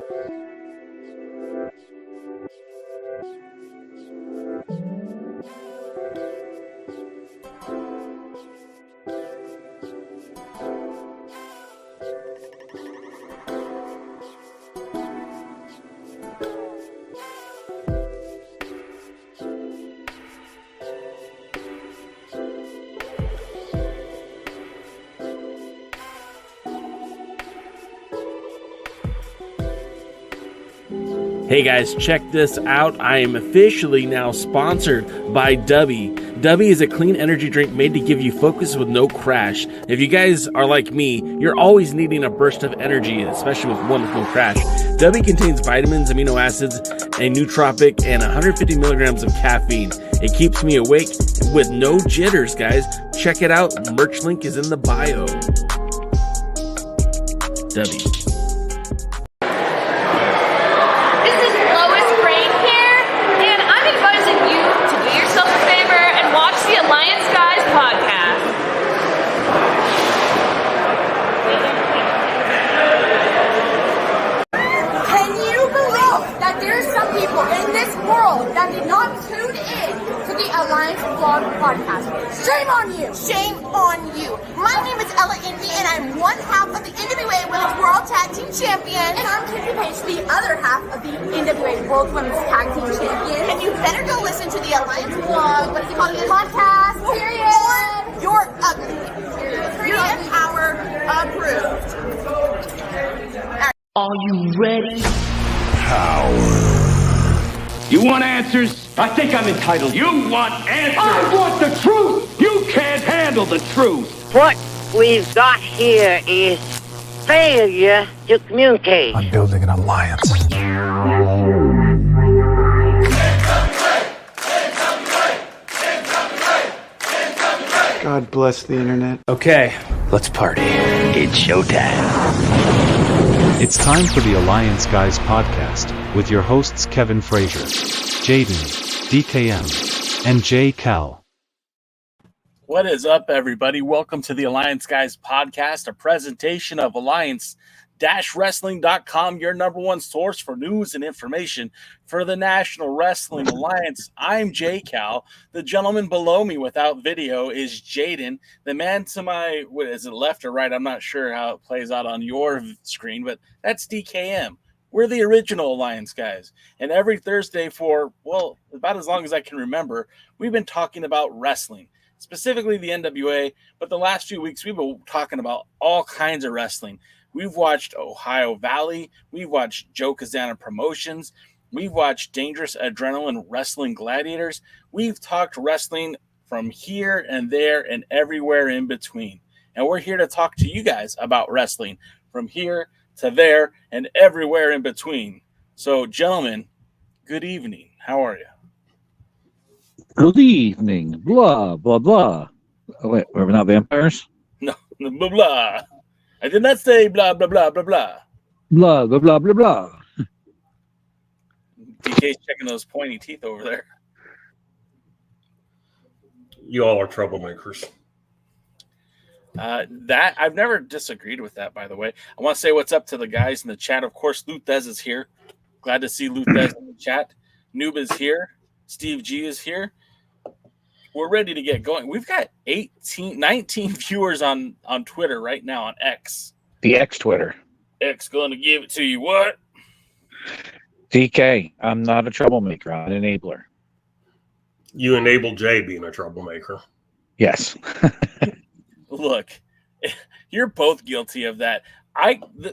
Hey guys, check this out. I am officially now sponsored by Dubby. Dubby is a clean energy drink made to give you focus with no crash. If you guys are like me, you're always needing a burst of energy, especially with one with no crash. Dubby contains vitamins, amino acids, a nootropic, and 150 milligrams of caffeine. It keeps me awake with no jitters, guys. Check it out. Merch link is in the bio. Dubby. That did not tune in to the Alliance Vlog podcast. Shame on you! Shame on you! My name is Ella Indy, and I'm one half of the NWA Women's World Tag Team Champion. And I'm Tiffany Page, the other half of the NWA World Women's Tag Team Champion. And you better go listen to the Alliance Vlog, what is it called? The podcast, period. Or you're ugly. Period. Power approved. Are you ready? Power. You want answers? I think I'm entitled. You want answers? I want the truth! You can't handle the truth! What we've got here is failure to communicate. I'm building an alliance. God bless the internet. Okay, let's party. It's showtime. It's time for the Alliance Guys podcast with your hosts Kevin Frazier, Jaden, DKM, and J. Cal. What is up, everybody? Welcome to the Alliance Guys podcast, a presentation of Alliance-Wrestling.com, your number one source for news and information for the National Wrestling Alliance. I'm J. Cal. The gentleman below me without video is Jaden. The man to my, what is it, left or right? I'm not sure how it plays out on your screen, but that's DKM. We're the original Alliance Guys. And every Thursday for, well, about as long as I can remember, we've been talking about wrestling, specifically the NWA. But the last few weeks, we've been talking about all kinds of wrestling. We've watched Ohio Valley. We've watched Joe Kazana Promotions. We've watched Dangerous Adrenaline Wrestling Gladiators. We've talked wrestling from here and there and everywhere in between. And we're here to talk to you guys about wrestling from here to there and everywhere in between. So, gentlemen, good evening. How are you? Good evening. Blah, blah, blah. Oh, wait, we're not vampires? No, blah, blah. I did not say blah, blah, blah, blah, blah. Blah, blah, blah, blah, blah. DK's checking those pointy teeth over there. You all are troublemakers. That I've never disagreed with that, by the way. I want to say what's up to the guys in the chat. Of course, Luthez is here. Glad to see Luthez in the chat. Noob is here. Steve G is here. We're ready to get going. We've got 19 viewers on Twitter right now on X. The X Twitter. X going to give it to you. What? DK, I'm not a troublemaker. I'm an enabler. You enable Jay being a troublemaker. Yes. Look, you're both guilty of that.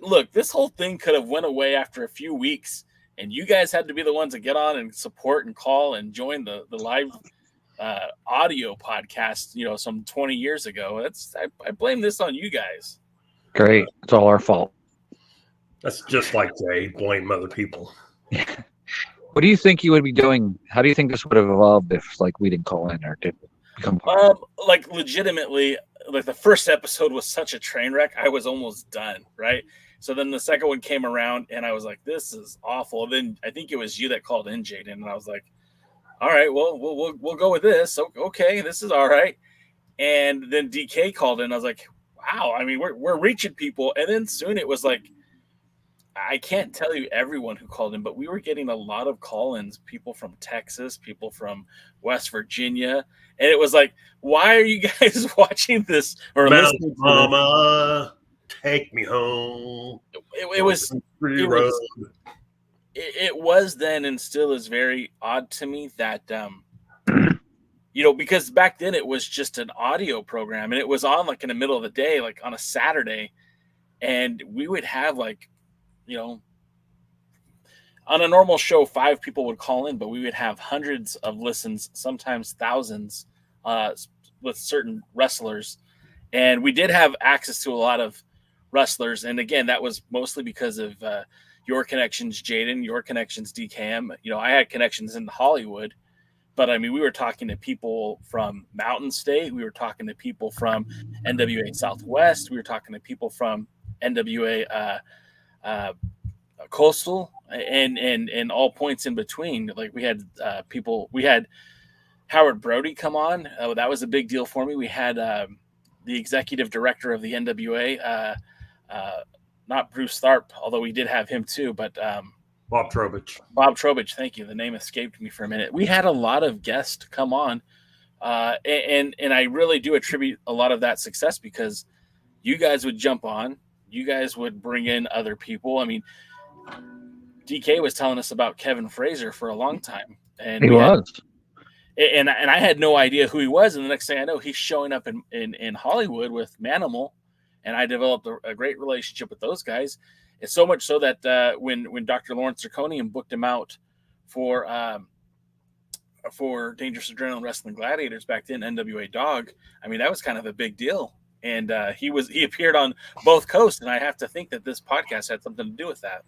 Look, this whole thing could have went away after a few weeks, and you guys had to be the ones to get on and support and call and join the live audio podcast, some 20 years ago. I blame this on you guys. Great. It's all our fault. That's just like Jay, blame other people. What do you think you would be doing? How do you think this would have evolved if we didn't call in or did become legitimately, the first episode was such a train wreck, I was almost done, right? So then the second one came around and I was like, this is awful. Then I think it was you that called in, Jaden, and I was like, all right, well, we'll go with this. So, okay, this is all right. And then DK called in. I was like, wow, I mean, we're reaching people. And then soon it was like, I can't tell you everyone who called in, but we were getting a lot of call-ins, people from Texas, people from West Virginia. And it was like, why are you guys watching this or listening to Mama, take me home. It was then and still is very odd to me that, because back then it was just an audio program and it was on like in the middle of the day, like on a Saturday. And we would have like, on a normal show, 5 people would call in, but we would have hundreds of listens, sometimes thousands, with certain wrestlers. And we did have access to a lot of wrestlers. And again, that was mostly because of your connections, Jaden, your connections, DKM. I had connections in Hollywood, but I mean, we were talking to people from Mountain State. We were talking to people from NWA Southwest. We were talking to people from NWA Coastal and all points in between. Like we had we had Howard Brody come on. That was a big deal for me. We had the executive director of the NWA, not Bruce Tharp, although we did have him too, but Bob Trowbridge. Bob Trowbridge, thank you. The name escaped me for a minute. We had a lot of guests come on, and I really do attribute a lot of that success because you guys would jump on. You guys would bring in other people. I mean, DK was telling us about Kevin Frazier for a long time. And he was. And I had no idea who he was. And the next thing I know, he's showing up in Hollywood with Manimal. And I developed a great relationship with those guys. It's so much so that when Dr. Lawrence Zirconian booked him out for Dangerous Adrenaline Wrestling Gladiators back then, NWA Dog, I mean, that was kind of a big deal. And he appeared on both coasts, and I have to think that this podcast had something to do with that.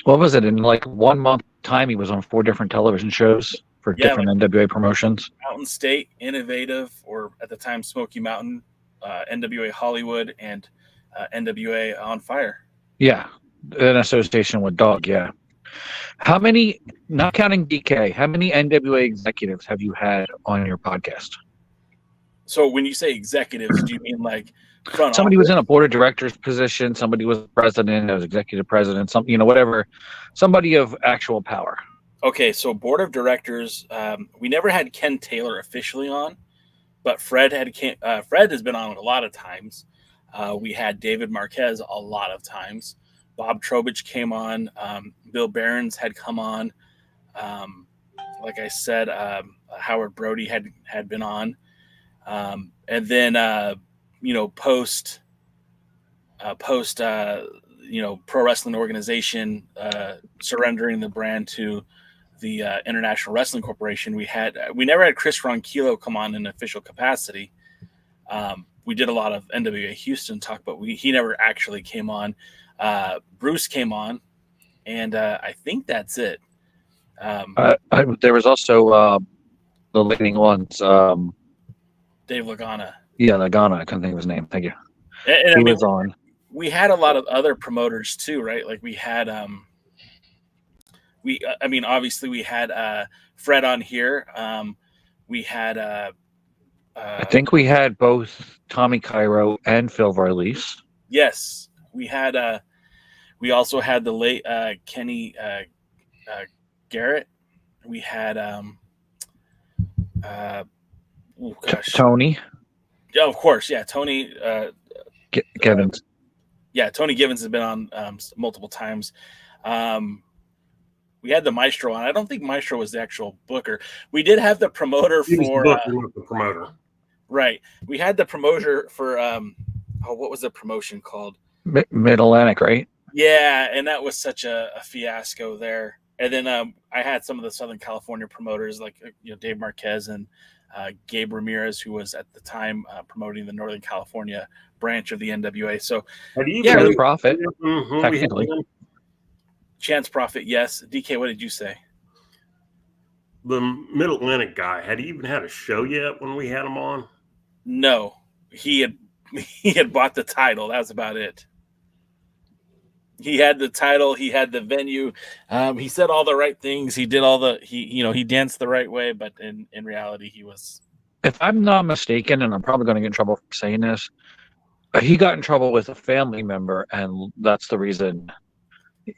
What was it? In like 1 month time, he was on 4 different television shows for different NWA promotions. Mountain State, Innovative, or at the time Smoky Mountain, NWA Hollywood, and NWA On Fire. Yeah, in association with Dog, yeah. How many, not counting DK, how many NWA executives have you had on your podcast? So when you say executives, do you mean like somebody was in a board of directors position, somebody was president, was executive president, something, whatever, somebody of actual power? Okay, so board of directors, we never had Ken Taylor officially on, but Fred has been on a lot of times. We had David Marquez a lot of times. Bob Trowbridge came on. Bill Behrens had come on. Like I said, Howard Brody had been on. And then, post, pro wrestling organization, surrendering the brand to the International Wrestling Corporation, we never had Chris Ronquillo come on in official capacity. We did a lot of NWA Houston talk, but he never actually came on. Bruce came on, and I think that's it. There was also the leading ones. Dave Lagana. Yeah, Lagana. I couldn't think of his name. Thank you. And he was on. We had a lot of other promoters too, right? Like we had, obviously we had Fred on here. We had. I think we had both Tommy Cairo and Phil Varlise. Yes, we had. We also had the late Kenny Garrett. We had. Tony. Yeah, of course. Yeah, Tony. Givens. Yeah, Tony Givens has been on multiple times. We had the Maestro on. I don't think Maestro was the actual booker. We did have the promoter for the promoter. Right. We had the promoter for what was the promotion called? Mid-Atlantic, right? Yeah, and that was such a fiasco there. And then I had some of the Southern California promoters like Dave Marquez and Gabe Ramirez, who was at the time promoting the Northern California branch of the NWA. So, Chance Prophet, technically. Chance Prophet, yes. DK, what did you say? The Mid-Atlantic guy, had he even had a show yet when we had him on? No, he had bought the title. That was about it. He had the title. He had the venue. He said all the right things. He did he danced the right way, but in reality, he was. If I'm not mistaken, and I'm probably going to get in trouble for saying this, he got in trouble with a family member, and that's the reason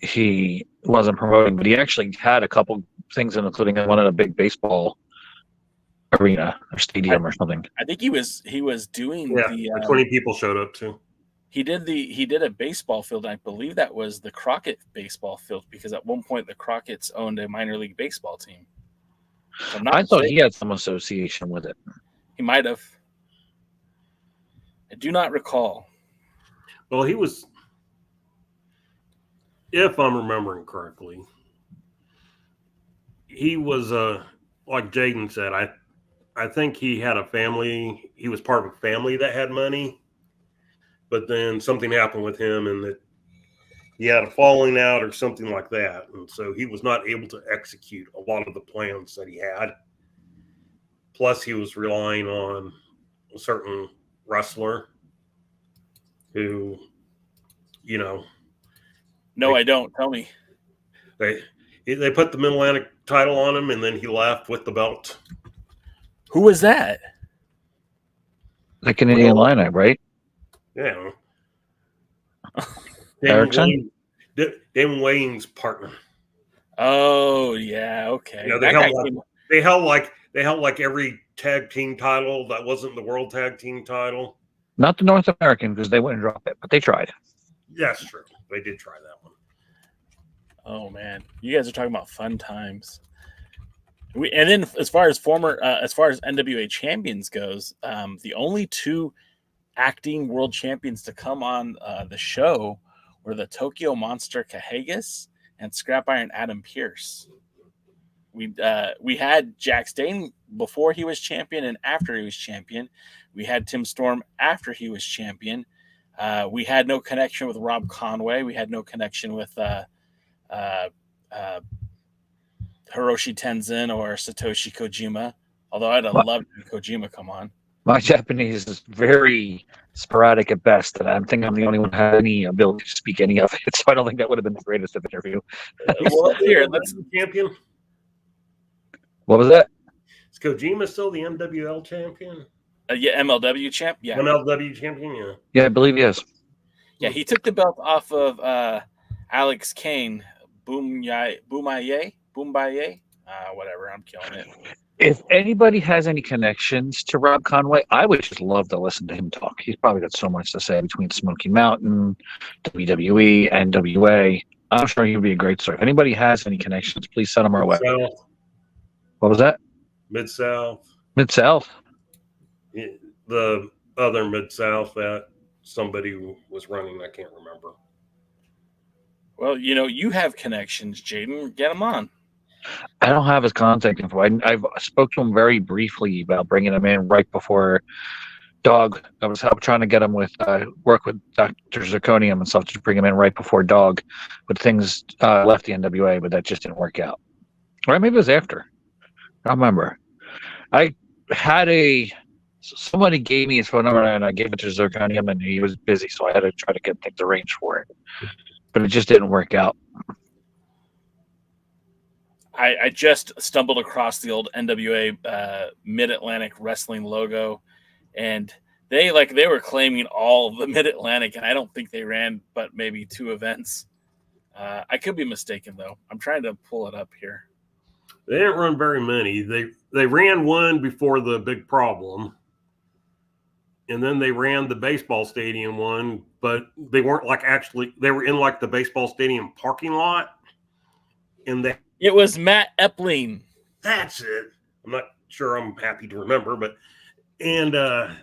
he wasn't promoting, but he actually had a couple things, including one in a big baseball arena or stadium or something. I think he was doing the 20 people showed up too. He did a baseball field, and I believe that was the Crockett baseball field, because at one point the Crockett's owned a minor league baseball team. I thought he had some association with it. He might have. I do not recall. Well, he was, if I'm remembering correctly, he was like Jaden said, I think he had a family. He was part of a family that had money, but then something happened with him, and that he had a falling out or something like that, and so he was not able to execute a lot of the plans that he had. Plus, he was relying on a certain wrestler who, you know. No, I don't. Tell me. They put the Mid-Atlantic title on him, and then he left with the belt. Who was that? The Canadian lineup, right? Yeah. Erickson? Damon Wayne's partner. Oh, yeah, okay. You know, they held like every tag team title that wasn't the World Tag Team title. Not the North American, because they wouldn't drop it, but they tried. That's true. They did try that one. Oh man, you guys are talking about fun times. And then as far as NWA champions goes, the only two acting world champions to come on the show were the Tokyo Monster Kahagas and Scrap Iron Adam Pearce. We had Jack Stane before he was champion and after he was champion. We had Tim Storm after he was champion. We had no connection with Rob Conway. We had no connection with Hiroshi Tenzin or Satoshi Kojima. Although I'd have loved Kojima come on. My Japanese is very sporadic at best, and I think I'm the only one who had any ability to speak any of it, so I don't think that would have been the greatest of interview. Well, let's champion. What was that? Is Kojima still the MWL champion? Yeah, MLW champ. Yeah, MLW champion. Yeah. Yeah, I believe he is. Yeah, he took the belt off of Alex Kane. Boombaye. Whatever. I'm killing it. If anybody has any connections to Rob Conway, I would just love to listen to him talk. He's probably got so much to say between Smoky Mountain, WWE, NWA. I'm sure he would be a great story. If anybody has any connections, please send them our way. What was that? Mid-South. Mid-South? Yeah, the other Mid-South that somebody was running, I can't remember. Well, you have connections, Jaden. Get them on. I don't have his contact info. I've spoke to him very briefly about bringing him in right before Dog. I was trying to get him with work with Dr. Zirconium and stuff to bring him in right before Dog, but things left the NWA, but that just didn't work out. Or maybe it was after. I don't remember. I had somebody gave me his phone number and I gave it to Zirconium and he was busy, so I had to try to get things arranged for it. But it just didn't work out. I just stumbled across the old NWA Mid-Atlantic Wrestling logo, and they were claiming all of the Mid-Atlantic, and I don't think they ran but maybe 2 events. I could be mistaken though. I'm trying to pull it up here. They didn't run very many. They ran one before the big problem, and then they ran the baseball stadium one, but they weren't they were in the baseball stadium parking lot, and it was Matt Epling. That's it. I'm not sure I'm happy to remember, but they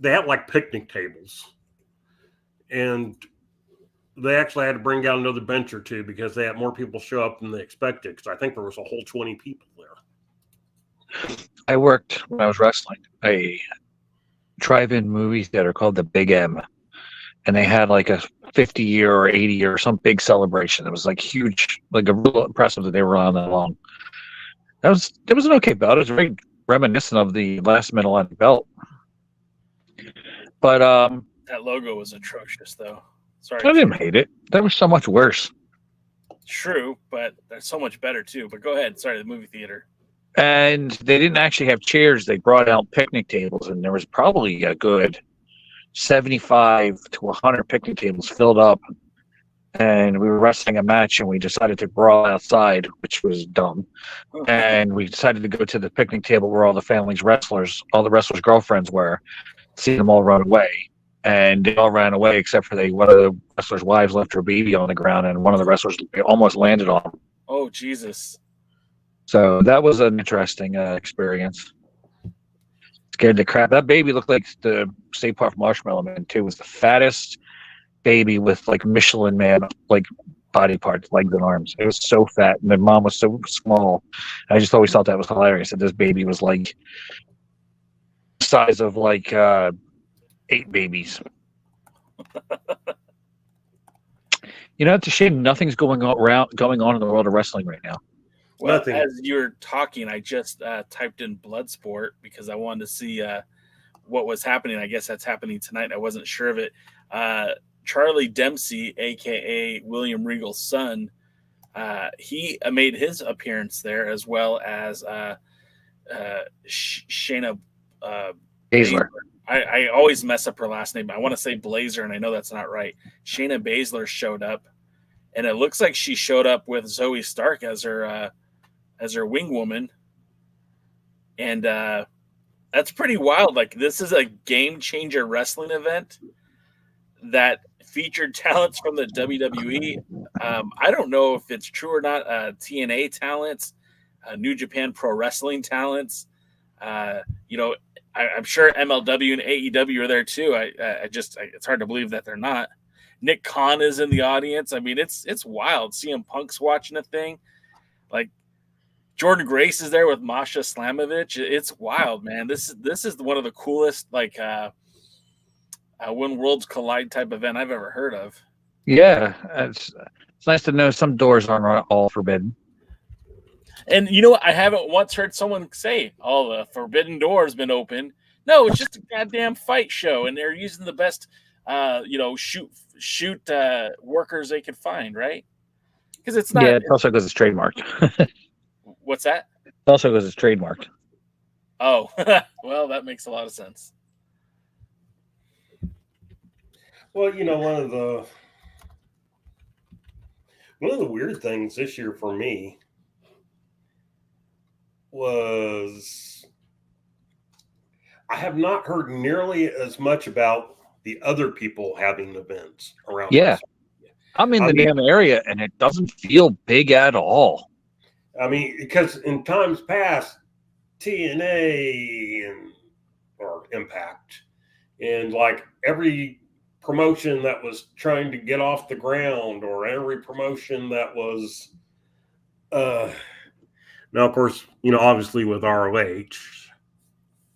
had picnic tables, and they actually had to bring out another bench or two because they had more people show up than they expected. Because I think there was a whole 20 people there. I worked when I was wrestling a drive-in movie theater called the Big M, and they had a 50-year or 80-year or some big celebration. It was huge, a real impressive that they were on that long. It was an okay belt. It was very reminiscent of the last Mid-Atlantic belt. But that logo was atrocious, though. Sorry, I didn't hate it. That was so much worse. True, but that's so much better too. But go ahead. Sorry, the movie theater. And they didn't actually have chairs. They brought out picnic tables, and there was probably a good 75 to 100 picnic tables filled up. and we were wrestling a match, and we decided to brawl outside, which was dumb. And we decided to go to the picnic table where all the wrestlers' girlfriends were, see them all run away. And they all ran away except for one of the wrestlers' wives left her baby on the ground, and one of the wrestlers almost landed on him. Oh, Jesus. So that was an interesting experience. Scared the crap. That baby looked like the Stay Puft Marshmallow Man, too. It was the fattest baby with, like, Michelin Man, like, body parts, legs and arms. It was so fat, and the mom was so small. I just always thought that was hilarious, that this baby was, like, the size of, like, 8 babies. It's a shame nothing's going on in the world of wrestling right now. Well, as you were talking, I just typed in Bloodsport because I wanted to see what was happening. I guess that's happening tonight. I wasn't sure of it. Charlie Dempsey, a.k.a. William Regal's son, he made his appearance there, as well as Shayna Baszler. I always mess up her last name. I want to say Blazer, and I know that's not right. Shayna Baszler showed up, and it looks like she showed up with Zoe Stark as her wing woman, and that's pretty wild. Like, this is a game changer wrestling event that featured talents from the WWE. I don't know if it's true or not. TNA talents, New Japan Pro Wrestling talents. I'm sure MLW and AEW are there too. It's hard to believe that they're not. Nick Khan is in the audience. I mean, it's wild. CM Punk's watching a thing. Like, Jordan Grace is there with Masha Slamovich. It's wild, man. This is one of the coolest, like, when worlds collide type event I've ever heard of. Yeah, it's nice to know some doors aren't all forbidden. And you know what? I haven't once heard someone say, "Oh, the forbidden door has been opened." No, it's just a goddamn fight show, and they're using the best, shoot workers they can find, right? Because it's not. Yeah, it also goes it's trademarked. What's that? It also goes it's trademarked. Oh, well, that makes a lot of sense. Well, one of the weird things this year for me was I have not heard nearly as much about the other people having events around. Yeah. I'm in the damn area, and it doesn't feel big at all. I mean, because in times past, TNA or Impact, and like every promotion that was trying to get off the ground, or every promotion that was now, of course, obviously with ROH,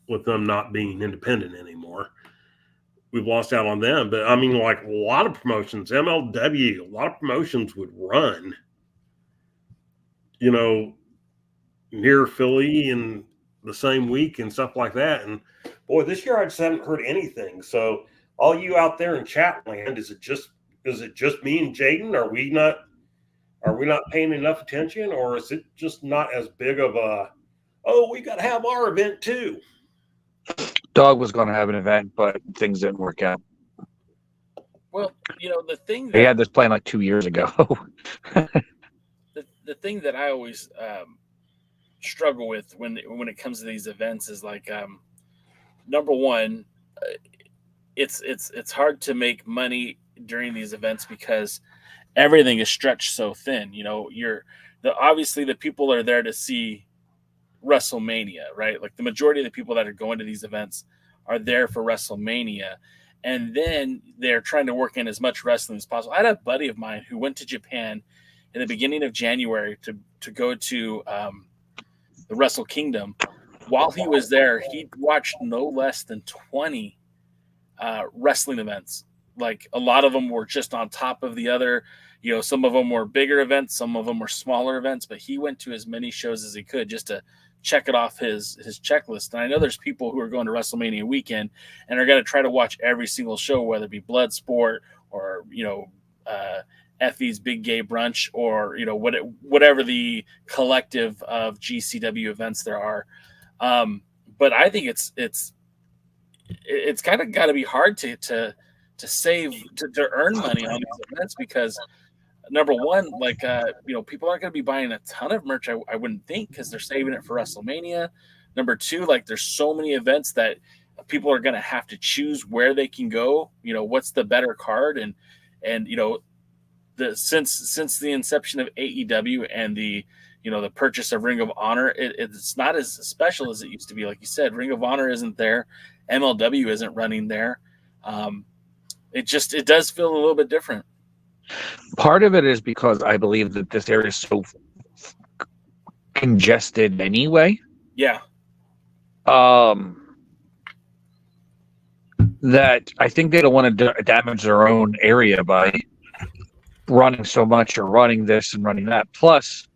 with them not being independent anymore, we've lost out on them. But I mean, like, a lot of promotions, MLW, a lot of promotions would run, near Philly in the same week and stuff like that. And boy, this year I just haven't heard anything. So all you out there in chat land, is it just me and Jaden? Are we not paying enough attention, or is it just not as big of a, we got to have our event too? Dog was going to have an event, but things didn't work out. Well, the thing they had this plan like 2 years ago. the thing that I always struggle with when it comes to these events is, like, number one, it's hard to make money during these events because everything is stretched so thin. Obviously the people are there to see WrestleMania, right? Like, the majority of the people that are going to these events are there for WrestleMania, and then they're trying to work in as much wrestling as possible. I had a buddy of mine who went to Japan in the beginning of January to go to the Wrestle Kingdom. While he was there, he watched no less than 20 wrestling events. Like, a lot of them were just on top of the other. Some of them were bigger events, some of them were smaller events, but he went to as many shows as he could just to check it off his checklist. And I know there's people who are going to WrestleMania weekend and are going to try to watch every single show, whether it be Bloodsport or, Effie's Big Gay Brunch, or, whatever the collective of GCW events there are. But I think it's kind of got to be hard to save, to earn money on these events, because number one, like people aren't going to be buying a ton of merch. I wouldn't think, because they're saving it for WrestleMania. Number two, like there's so many events that people are going to have to choose where they can go. What's the better card, and since the inception of AEW and the purchase of Ring of Honor, it's not as special as it used to be. Like you said, Ring of Honor isn't there, MLW isn't running there. It does feel a little bit different. Part of it is because I believe that this area is so congested anyway. Yeah. That I think they don't want to damage their own area by running so much or running this and running that. Plus,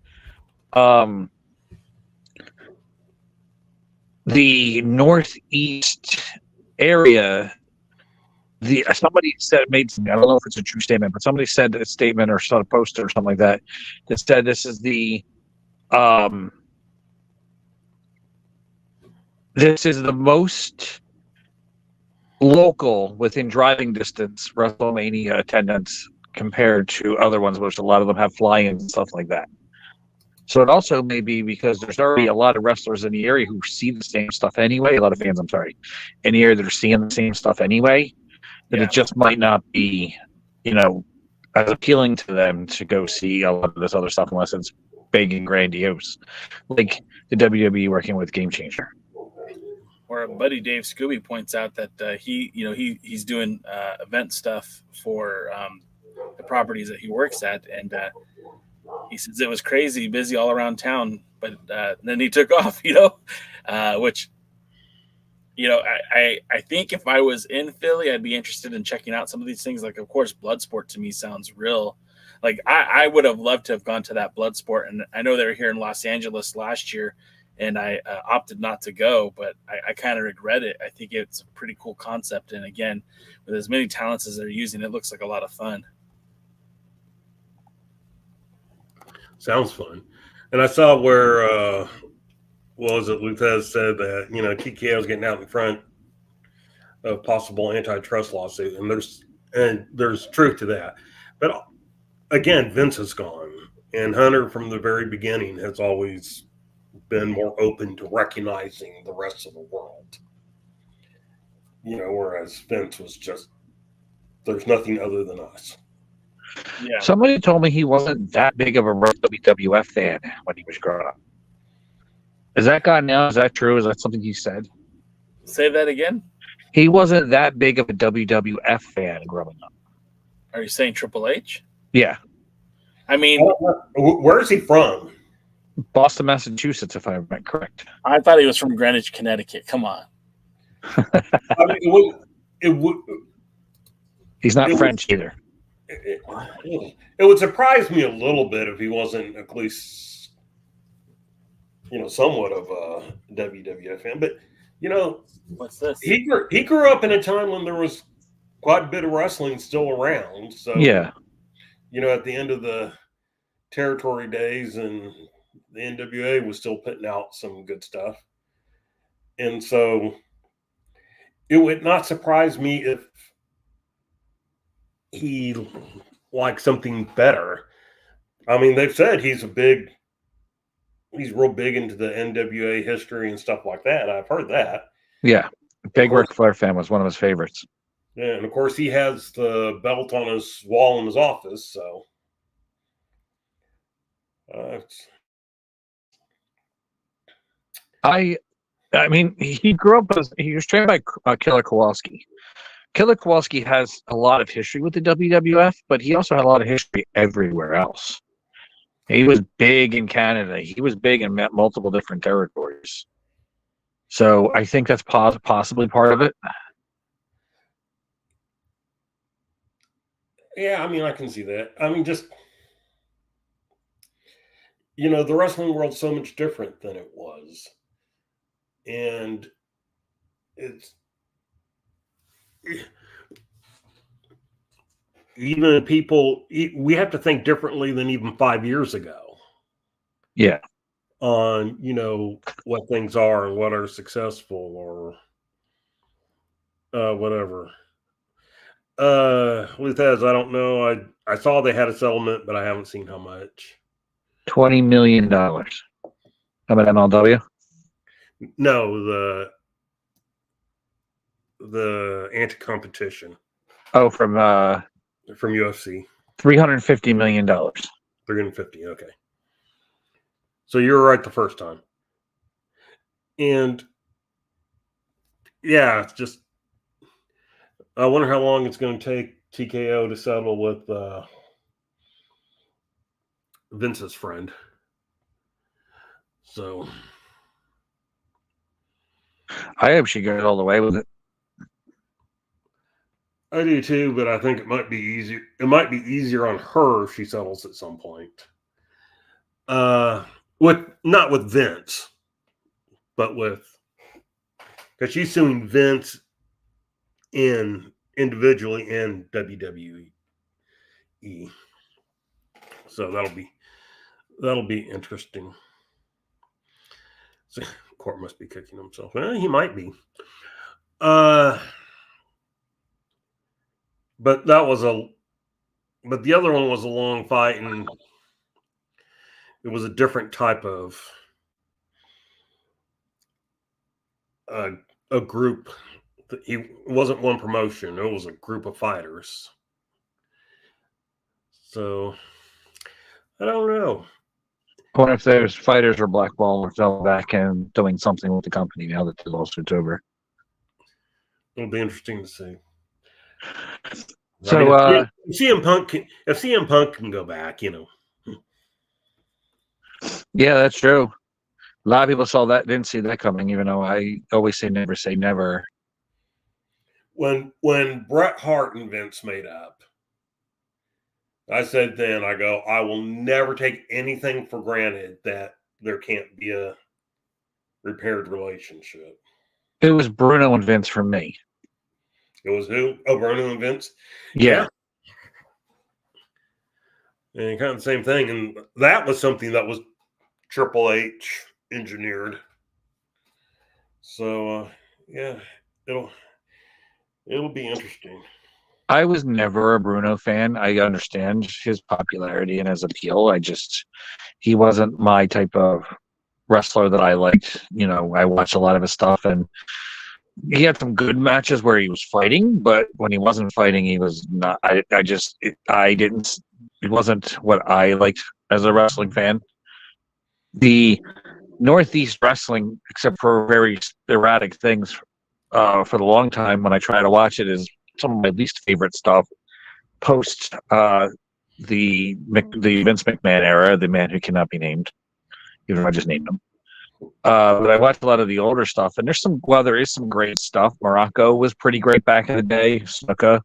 the northeast area, somebody made I don't know if it's a true statement, but somebody said a statement or saw a poster or something like that said this is the most local within driving distance WrestleMania attendance compared to other ones, which a lot of them have fly-ins and stuff like that. So it also may be because there's already a lot of wrestlers in the area who see the same stuff anyway. A lot of fans, I'm sorry, in the area that are seeing the same stuff anyway. That it just might not be, as appealing to them to go see a lot of this other stuff unless it's big and grandiose, like the WWE working with Game Changer. Or our buddy Dave Scooby points out that he's doing event stuff for the properties that he works at, and he says it was crazy busy all around town, but then he took off, which I think if I was in Philly, I'd be interested in checking out some of these things. Like, of course, Bloodsport to me sounds real. Like I would have loved to have gone to that Bloodsport, and I know they were here in Los Angeles last year, and I opted not to go, but I kind of regret it. I think it's a pretty cool concept, and again, with as many talents as they're using, it looks like a lot of fun. Sounds fun. And I saw where Luthez said that TKO is getting out in front of possible antitrust lawsuit, and there's truth to that. But again, Vince is gone, and Hunter from the very beginning has always been more open to recognizing the rest of the world. Whereas Vince was just, there's nothing other than us. Yeah. Somebody told me he wasn't that big of a WWF fan when he was growing up. Is that guy now? Is that true? Is that something he said? Say that again? He wasn't that big of a WWF fan growing up. Are you saying Triple H? Yeah. I mean, where is he from? Boston, Massachusetts, if I'm correct. I thought he was from Greenwich, Connecticut. Come on. I mean, he's not French either. It would surprise me a little bit if he wasn't at least, somewhat of a WWF fan. But, what's this? He grew up in a time when there was quite a bit of wrestling still around. So, yeah. At the end of the territory days, and the NWA was still putting out some good stuff. And so it would not surprise me if he liked something better. I mean, they've said he's real big into the NWA history and stuff like that. I've heard that. Yeah. Big Ric Flair fan was one of his favorites. Yeah, and of course he has the belt on his wall in his office, so I mean, he grew up he was trained by Killer Kowalski. Killer Kowalski has a lot of history with the WWF, but he also had a lot of history everywhere else. He was big in Canada. He was big in multiple different territories. So I think that's possibly part of it. Yeah, I mean, I can see that. I mean, just, the wrestling world's so much different than it was. And it's even people, we have to think differently than even 5 years ago. Yeah. On, what things are and what are successful or whatever. With that, I don't know. I saw they had a settlement, but I haven't seen how much. $20 million. How about MLW? No, the anti-competition. Oh, from UFC. $350 million. 350. Okay. So you were right the first time. And yeah, it's just I wonder how long it's going to take TKO to settle with Vince's friend. So I hope she goes all the way with it. I do too, but I think it might be easier. It might be easier on her if she settles at some point. Not with Vince, but because she's suing Vince individually in WWE. So that'll be interesting. So, Court must be kicking himself. Well, he might be. But the other one was a long fight, and it was a different type of a group. It wasn't one promotion; it was a group of fighters. So I don't know. I wonder if those fighters are blackballed or fell back and doing something with the company now that the lawsuit's over. It'll be interesting to see. So, if CM Punk can go back, Yeah, that's true. A lot of people saw that, didn't see that coming, even though I always say never. When Bret Hart and Vince made up, I said then, I will never take anything for granted that there can't be a repaired relationship. It was Bruno and Vince for me. It was who? Oh, Bruno and Vince? Yeah. And kind of the same thing. And that was something that was Triple H engineered. So, yeah, it'll be interesting. I was never a Bruno fan. I understand his popularity and his appeal. He wasn't my type of wrestler that I liked. I watched a lot of his stuff, and he had some good matches where he was fighting, but when he wasn't fighting, he was not. It wasn't what I liked as a wrestling fan. The Northeast wrestling, except for very erratic things, for the long time when I try to watch it, is some of my least favorite stuff post the Vince McMahon era, the man who cannot be named, even though I just named him. But I watched a lot of the older stuff, and there is some great stuff. Morocco was pretty great back in the day. Snuka.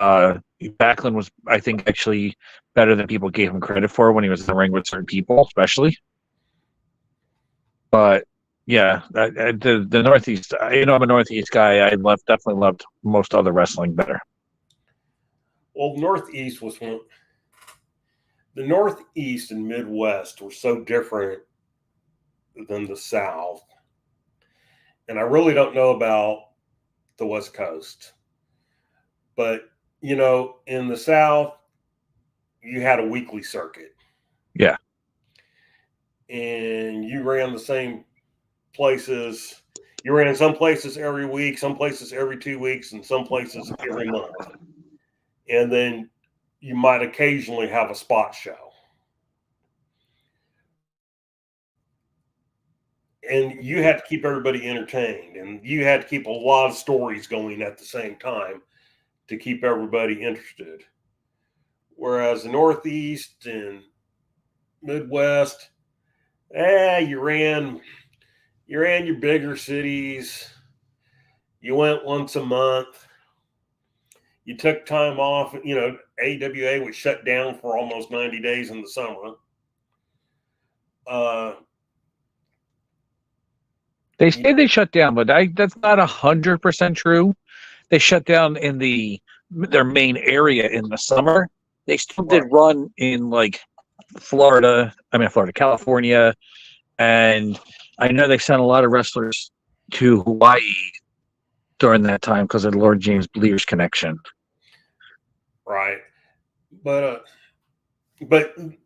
Backlund was, I think, actually better than people gave him credit for when he was in the ring with certain people, especially. But yeah, the Northeast. I'm a Northeast guy. Definitely loved most other wrestling better. Well, Northeast was the Northeast and Midwest were so different than the South, and I really don't know about the West Coast, but in the South you had a weekly circuit, and you ran the same places. You ran some places every week, some places every 2 weeks, and some places every month, and then you might occasionally have a spot show. And you had to keep everybody entertained, and you had to keep a lot of stories going at the same time to keep everybody interested. Whereas the Northeast and Midwest, you ran your bigger cities. You went once a month. You took time off. AWA was shut down for almost 90 days in the summer. They say they shut down, but that's not 100% true. They shut down in their main area in the summer. They still did run in Florida, California, and I know they sent a lot of wrestlers to Hawaii during that time because of the Lord James Blears connection. right? But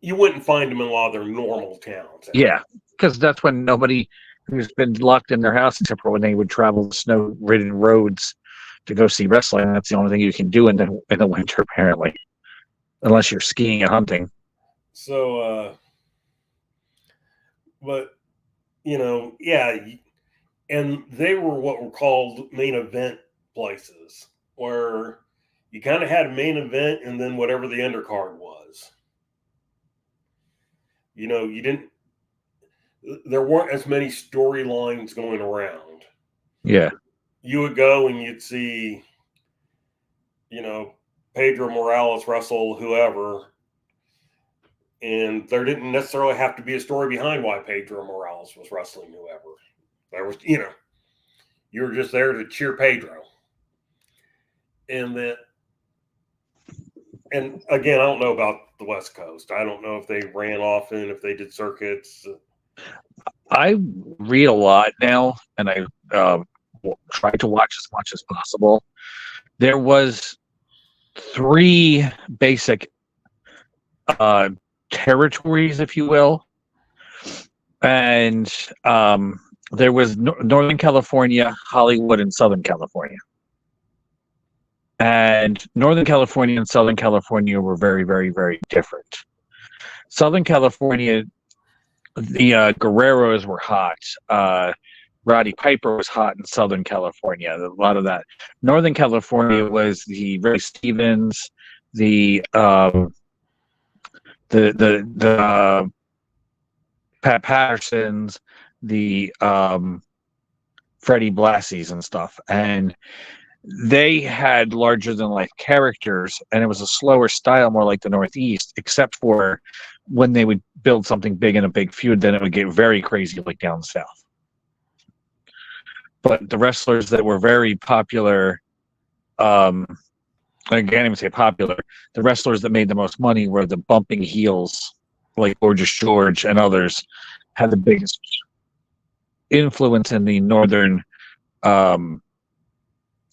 you wouldn't find them in a lot of their normal towns. Yeah, because that's when nobody who's been locked in their house, except for when they would travel snow-ridden roads to go see wrestling. That's the only thing you can do in the winter, apparently, unless you're skiing and hunting. So, but yeah, and they were what were called main event places, where you kind of had a main event and then whatever the undercard was. You didn't. There weren't as many storylines going around. Yeah. You would go and you'd see, Pedro Morales wrestle whoever, and there didn't necessarily have to be a story behind why Pedro Morales was wrestling whoever. There was, you were just there to cheer Pedro. And again, I don't know about the West Coast. I don't know if they ran often, if they did circuits. I read a lot now, and I try to watch as much as possible. There was 3 basic territories, if you will, and there was Northern California, Hollywood, and Southern California. And Northern California and Southern California were very, very, very different. Southern California, the Guerreros were hot. Roddy Piper was hot in Southern California. A lot of that. Northern California was the Ray Stevens, the Pat Pattersons, the Freddie Blassies and stuff, and they had larger than life characters, and it was a slower style, more like the Northeast, except for when they would build something big in a big feud, then it would get very crazy like down south. But the wrestlers that were very popular, I can't even say popular, the wrestlers that made the most money were the bumping heels, like Gorgeous George and others, had the biggest influence in the Northern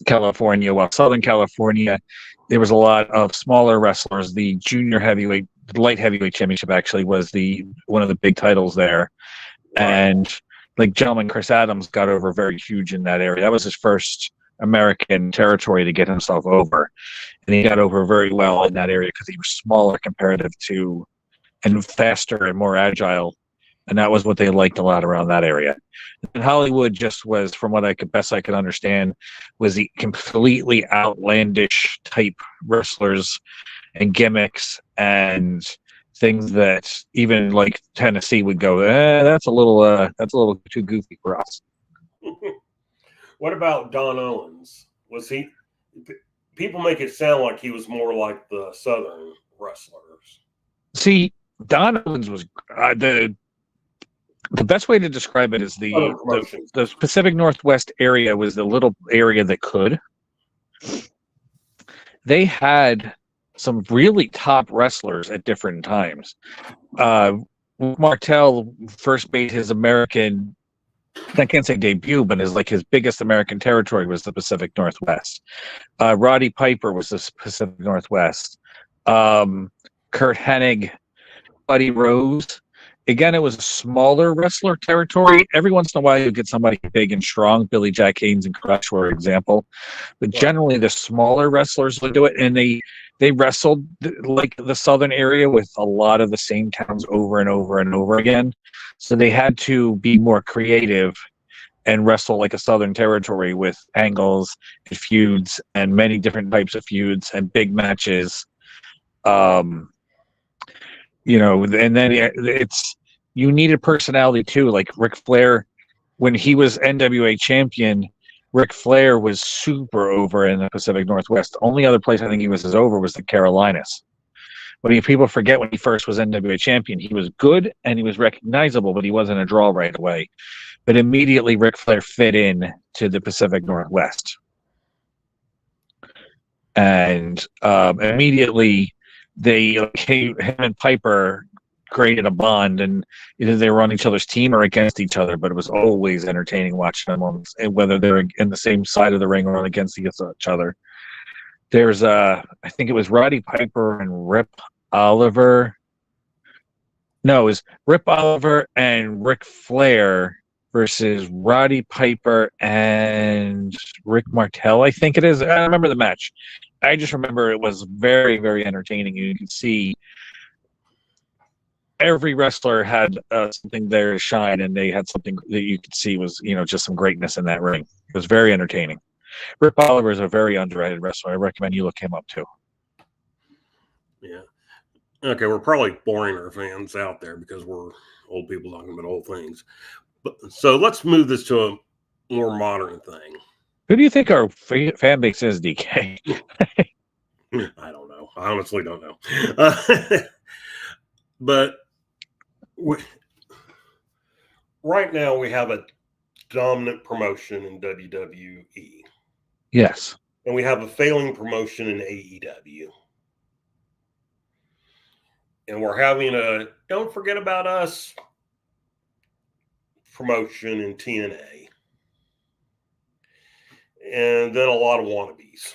California, while Southern California, there was a lot of smaller wrestlers. The junior heavyweight, the light heavyweight championship actually was one of the big titles there. And like gentleman Chris Adams got over very huge in that area. That was his first American territory to get himself over. And he got over very well in that area because he was smaller comparative to, and faster and more agile. And that was what they liked a lot around that area. And Hollywood just was, from what I could understand, was the completely outlandish type wrestlers and gimmicks and things that even like Tennessee would go, that's a little too goofy for us. What about Don Owens? Was he? People make it sound like he was more like the Southern wrestlers. See, Don Owens was the best way to describe it is the Pacific Northwest area was the little area that could. They had some really top wrestlers at different times. Martel first made his American, I can't say debut, but his biggest American territory was the Pacific Northwest. Roddy Piper was the Pacific Northwest. Kurt Hennig, Buddy Rose. Again, it was a smaller wrestler territory. Every once in a while, you get somebody big and strong. Billy Jack Haynes and Crush were an example. But generally, the smaller wrestlers would do it, and they wrestled like the southern area with a lot of the same towns over and over and over again. So they had to be more creative and wrestle like a southern territory with angles and feuds and many different types of feuds and big matches. And then you needed personality too. Like Ric Flair, when he was NWA champion, Ric Flair was super over in the Pacific Northwest. The only other place I think he was as over was the Carolinas. But people forget when he first was NWA champion, he was good and he was recognizable, but he wasn't a draw right away. But immediately Ric Flair fit in to the Pacific Northwest. And immediately him and Piper created a bond, and either they were on each other's team or against each other, but it was always entertaining watching them, whether they're in the same side of the ring or against each other. There's I think it was Roddy Piper and Rip Oliver. No, it was Rip Oliver and Ric Flair versus Roddy Piper and Rick Martel, I think it is. I remember the match. I just remember it was very, very entertaining. You can see every wrestler had something there to shine, and they had something that you could see was, just some greatness in that ring. It was very entertaining. Rip Oliver is a very underrated wrestler. I recommend you look him up too. Yeah. Okay, we're probably boring our fans out there because we're old people talking about old things. So let's move this to a more modern thing. Who do you think our fan base is, DK? I don't know. I honestly don't know. But right now we have a dominant promotion in WWE. Yes. And we have a failing promotion in AEW. And we're having a Don't Forget About Us promotion in TNA. And then a lot of wannabes.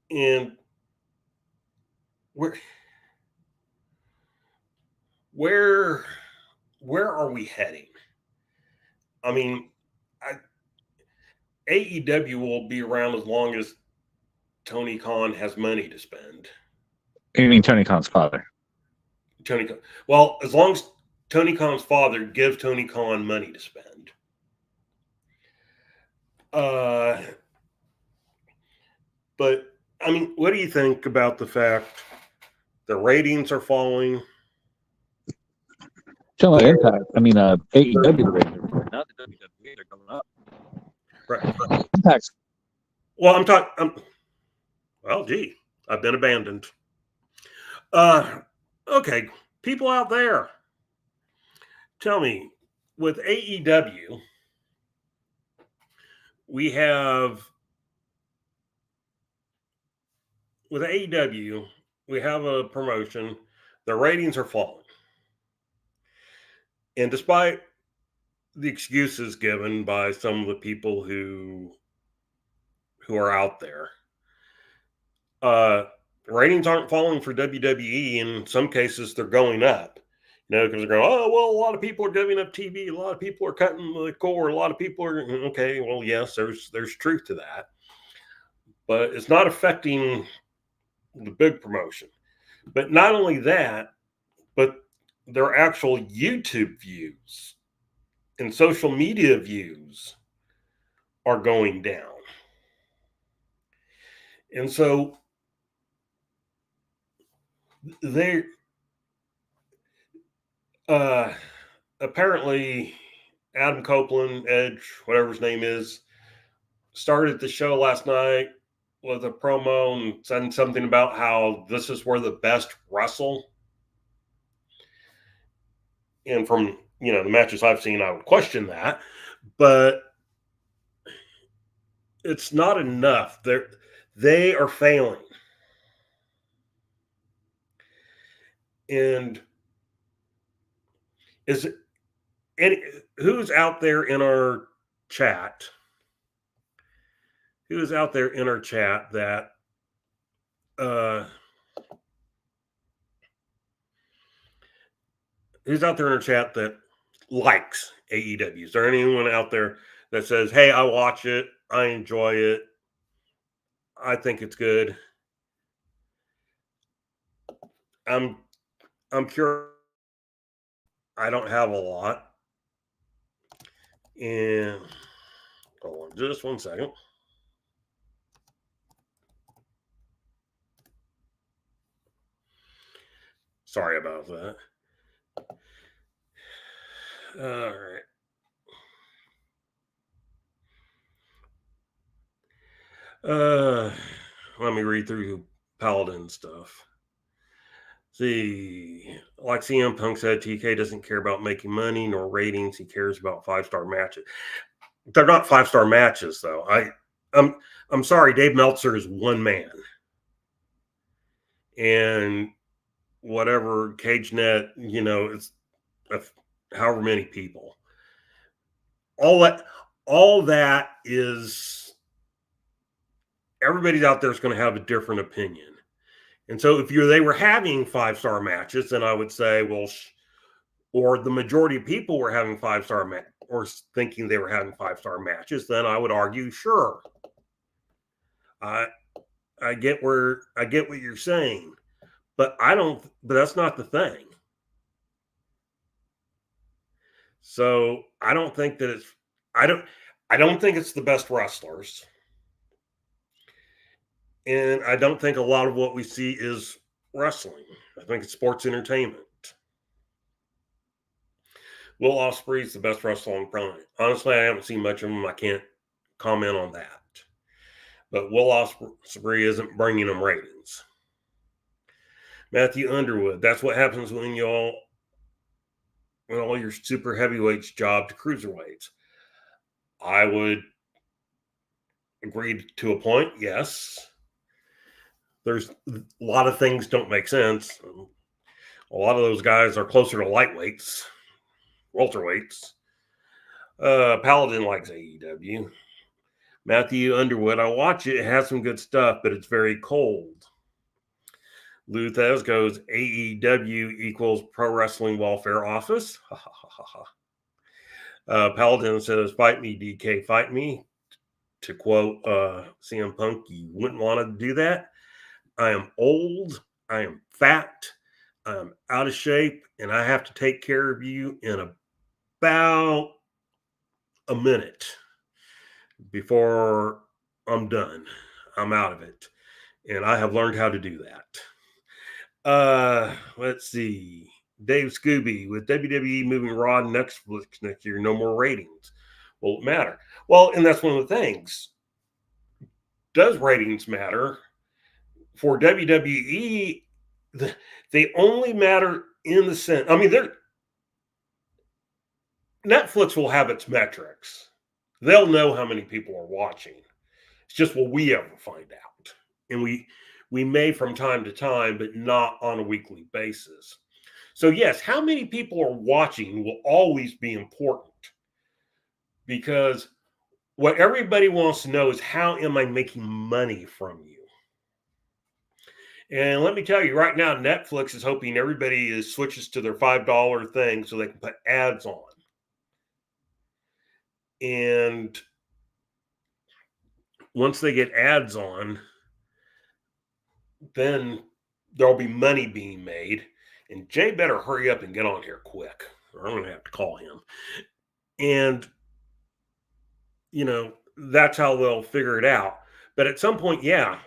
And where are we heading? I mean, AEW will be around as long as Tony Khan has money to spend. You mean Tony Khan's father? Well, as long as Tony Khan's father gives Tony Khan money to spend. But I mean, what do you think about the fact the ratings are falling? Tell me Impact. I mean, AEW ratings are not the WWE. They're going up. Right. Impact's. Well, I'm talking. Well, gee, I've been abandoned. Okay, people out there, tell me, with AEW, we have a promotion. The ratings are falling. And despite the excuses given by some of the people who are out there, ratings aren't falling for WWE. In some cases, they're going up. Because they're going, oh, well, a lot of people are giving up TV. A lot of people are cutting the cord. A lot of people are, okay, well, yes, there's truth to that. But it's not affecting the big promotion. But not only that, but their actual YouTube views and social media views are going down. And so they apparently Adam Copeland, Edge, whatever his name is, started the show last night with a promo and said something about how this is where the best wrestle. And from, the matches I've seen, I would question that, but it's not enough. They are failing. And who's out there in our chat? Who is out there in our chat that who's out there in our chat that likes AEW? Is there anyone out there that says, hey, I watch it, I enjoy it, I think it's good? I'm curious. I don't have a lot. And hold on just 1 second. Sorry about that. All right. Let me read through Paladin stuff. See, like CM Punk said, TK doesn't care about making money nor ratings. He cares about 5-star matches. They're not 5-star matches, though. I'm sorry, Dave Meltzer is one man. And whatever CageNet, it's however many people. All that is everybody's out there is going to have a different opinion. And so if they were having 5-star matches, then I would say, well, or the majority of people were having 5-star or thinking they were having 5-star matches, then I would argue, sure. I get what you're saying, but that's not the thing. So I don't think that I don't think it's the best wrestlers. And I don't think a lot of what we see is wrestling. I think it's sports entertainment. Will Ospreay is the best wrestler on Prime. Honestly, I haven't seen much of him. I can't comment on that. But Will Ospreay isn't bringing them ratings. Matthew Underwood, that's what happens when all your super heavyweights job to cruiserweights. I would agree to a point, yes. There's a lot of things don't make sense. A lot of those guys are closer to lightweights, welterweights. Paladin likes AEW. Matthew Underwood, I watch it. It has some good stuff, but it's very cold. Luthez goes, AEW equals Pro Wrestling Welfare Office. Paladin says, fight me, DK, fight me. To quote CM Punk, you wouldn't want to do that. I am old. I am fat. I'm out of shape, and I have to take care of you in about a minute before I'm done. I'm out of it. And I have learned how to do that. Let's see. Dave Scooby, with WWE moving Raw to Netflix next year, no more ratings. Will it matter? Well, and that's one of the things. Does ratings matter? For WWE, they only matter in the sense. I mean, Netflix will have its metrics. They'll know how many people are watching. It's just, will we ever find out? And we may from time to time, but not on a weekly basis. So yes, how many people are watching will always be important, because what everybody wants to know is, how am I making money from you? And let me tell you right now, Netflix is hoping everybody switches to their $5 thing so they can put ads on. And once they get ads on, then there'll be money being made. And Jay better hurry up and get on here quick, or I'm going to have to call him. And, that's how they'll figure it out. But at some point, yeah,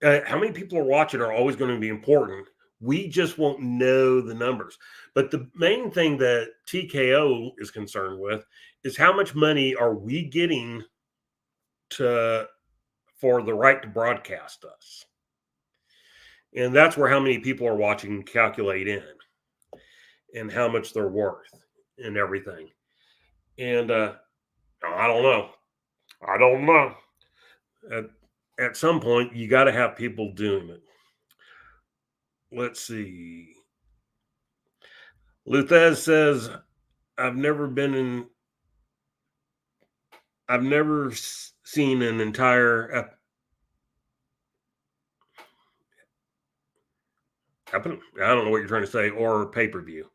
how many people are watching are always going to be important. We just won't know the numbers. But the main thing that TKO is concerned with is, how much money are we getting for the right to broadcast us? And that's where how many people are watching calculate in, and how much they're worth and everything. And I don't know. At some point, you got to have people doing it. Let's see. Luthez says, I've never seen an entire I don't know what you're trying to say, or pay-per-view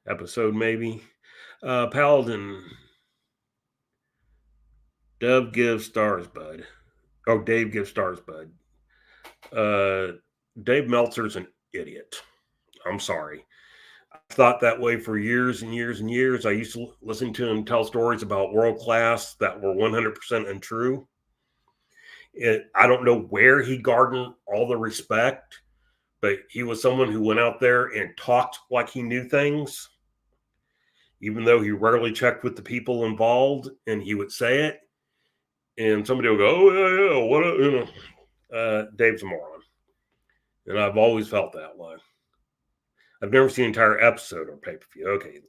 episode, maybe. Paladin. Dave gives stars, bud. Dave Meltzer's an idiot. I'm sorry. I thought that way for years and years and years. I used to listen to him tell stories about world class that were 100% untrue. I don't know where he garnered all the respect, but he was someone who went out there and talked like he knew things, even though he rarely checked with the people involved, and he would say it. And somebody will go, oh, yeah, Dave's a moron. And I've always felt that way. I've never seen an entire episode or pay-per-view. Okay.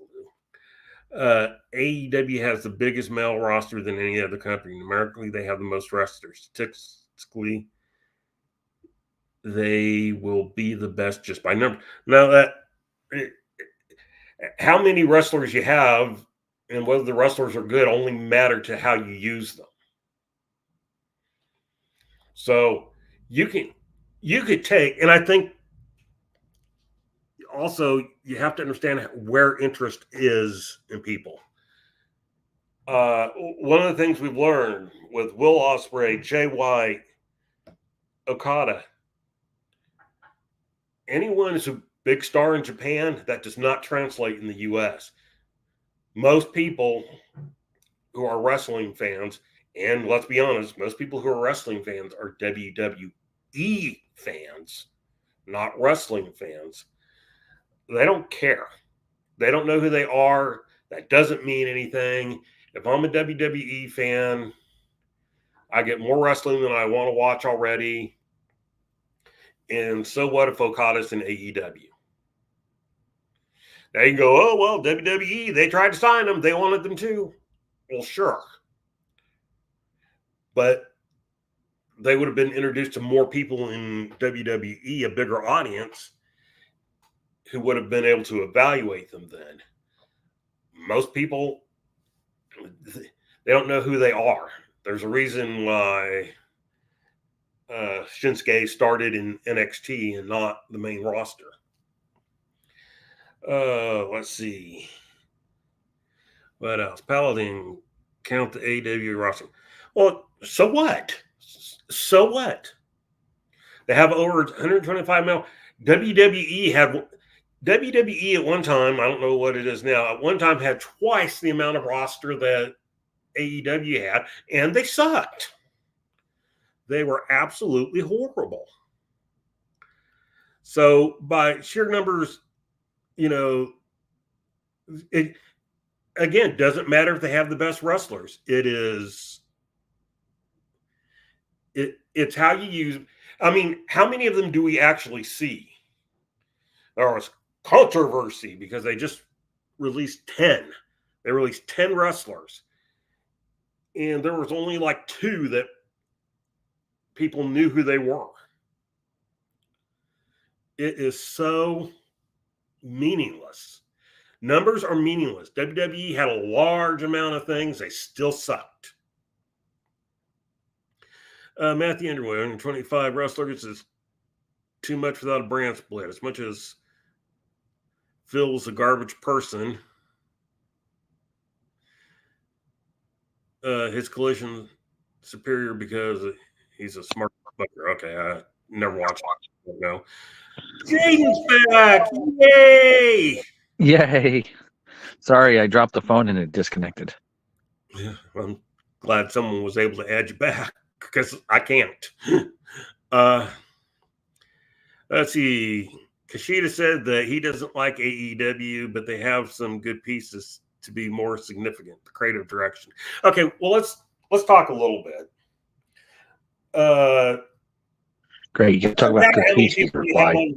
AEW has the biggest male roster than any other company. Numerically, they have the most wrestlers. Statistically, they will be the best just by number. Now, how many wrestlers you have and whether the wrestlers are good only matter to how you use them. So you could take, and I think also you have to understand where interest is in people. One of the things we've learned with Will Ospreay, Jay White, Okada, anyone who's a big star in Japan, that does not translate in the US. Most people who are wrestling fans, and let's be honest, most people who are wrestling fans are WWE fans, not wrestling fans. They don't care. They don't know who they are. That doesn't mean anything. If I'm a WWE fan, I get more wrestling than I want to watch already. And so what if Okada's in AEW? They can go, oh, well, WWE, they tried to sign them. They wanted them too. Well, sure. But they would have been introduced to more people in WWE, a bigger audience, who would have been able to evaluate them then. Most people, they don't know who they are. There's a reason why Shinsuke started in NXT and not the main roster. Let's see. What else? Paladin count the AEW roster. Well, so what? So what? They have over 125 mil. WWE at one time, I don't know what it is now, at one time had twice the amount of roster that AEW had, and they sucked. They were absolutely horrible. So by sheer numbers, it again doesn't matter if they have the best wrestlers. It's how you use. I mean, how many of them do we actually see? There was controversy because they just released 10. They released 10 wrestlers, and there was only like 2 that people knew who they were. It is so meaningless. Numbers are meaningless. WWE had a large amount of things. They still sucked. Matthew Underwood, 125 wrestlers is too much without a brand split. As much as Phil's a garbage person, his collision superior because he's a smart fucker. Okay, I never watched it. No. Jaden's back! Yay! Yay. Sorry, I dropped the phone and it disconnected. Yeah, I'm glad someone was able to add you back because I can't. Let's see. Kushida said that he doesn't like AEW, but they have some good pieces to be more significant. The creative direction. Okay, well let's talk a little bit. Great. You can talk about Kushida reply.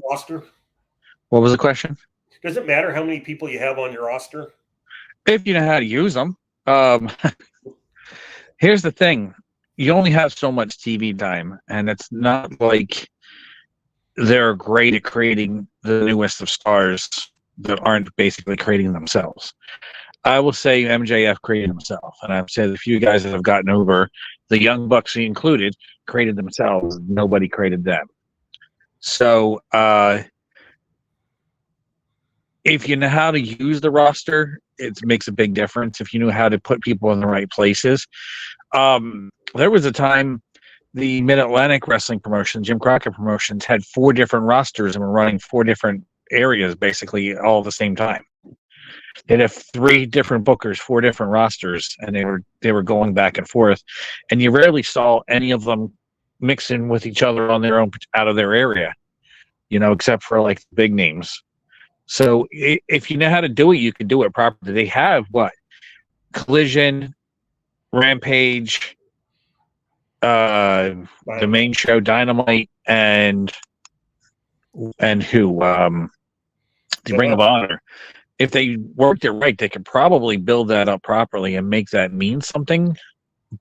What was the question? Does it matter how many people you have on your roster? If you know how to use them. Here's the thing. You only have so much TV time, and it's not like they're great at creating the newest of stars that aren't basically creating themselves. I will say MJF created himself, and I've said a few guys that have gotten over, the Young Bucks included, created themselves. Nobody created them. So if you know how to use the roster, it makes a big difference. If you know how to put people in the right places. There was a time the Mid-Atlantic Wrestling Promotion, Jim Crockett Promotions, had 4 different rosters and were running 4 different areas basically all at the same time. They'd have 3 different bookers, 4 different rosters, and they were going back and forth. And you rarely saw any of them mixing with each other on their own out of their area, except for like the big names. So if you know how to do it, you can do it properly. They have what? Collision, Rampage, the main show, Dynamite, and who? The Ring of Honor. If they worked it right, they could probably build that up properly and make that mean something.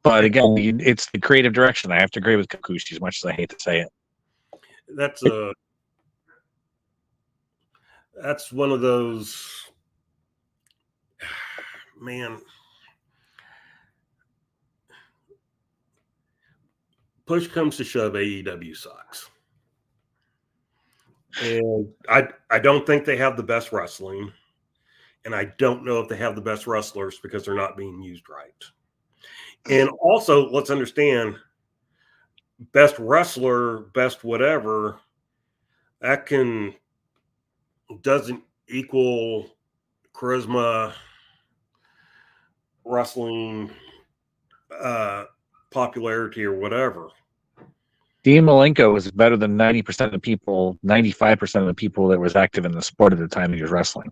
But again, it's the creative direction. I have to agree with Kikuchi as much as I hate to say it. That's one of those, man. push comes to shove, AEW sucks. And I don't think they have the best wrestling. And I don't know if they have the best wrestlers because they're not being used right. And also, let's understand, best wrestler, best whatever, that doesn't equal charisma, wrestling, popularity, or whatever. Dean Malenko was better than 90% of the people, 95% of the people that was active in the sport at the time he was wrestling.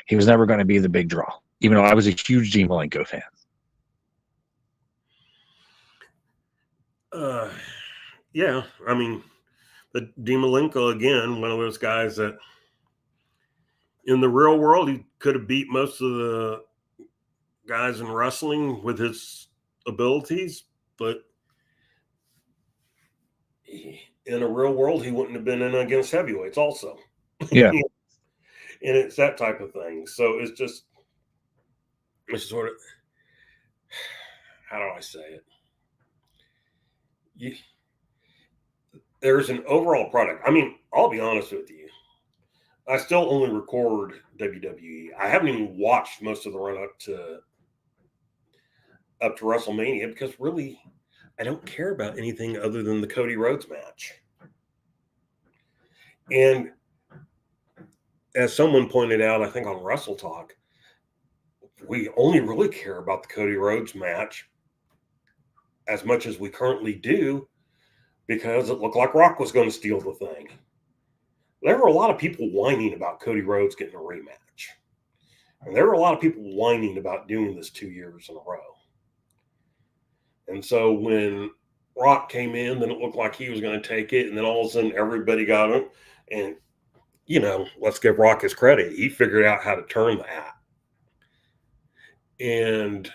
He was never going to be the big draw, even though I was a huge Dean Malenko fan. Yeah, I mean, the Dean Malenko, again, one of those guys that in the real world, he could have beat most of the guys in wrestling with his abilities, but in a real world, he wouldn't have been in against heavyweights also. Yeah. And it's that type of thing. So it's sort of, how do I say it? There's an overall product. I mean, I'll be honest with you. I still only record WWE. I haven't even watched most of the run up to WrestleMania because really I don't care about anything other than the Cody Rhodes match. And as someone pointed out, I think on Wrestle Talk, we only really care about the Cody Rhodes match as much as we currently do because it looked like Rock was going to steal the thing. There were a lot of people whining about Cody Rhodes getting a rematch. And there were a lot of people whining about doing this 2 years in a row. And so when Rock came in, then it looked like he was going to take it. And then all of a sudden everybody got him. And, you know, let's give Rock his credit. He figured out how to turn that. And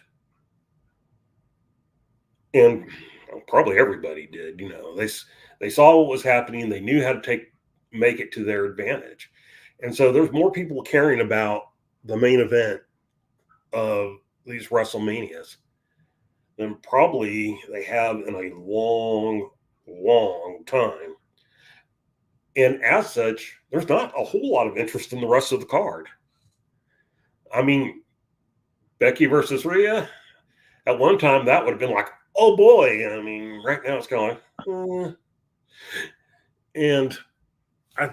probably everybody did, you know, they saw what was happening. They knew how to make it to their advantage. And so there's more people caring about the main event of these WrestleManias than probably they have in a long, long time. And as such, there's not a whole lot of interest in the rest of the card. I mean, Becky versus Rhea, at one time that would have been like, oh boy. I mean, right now it's going, and I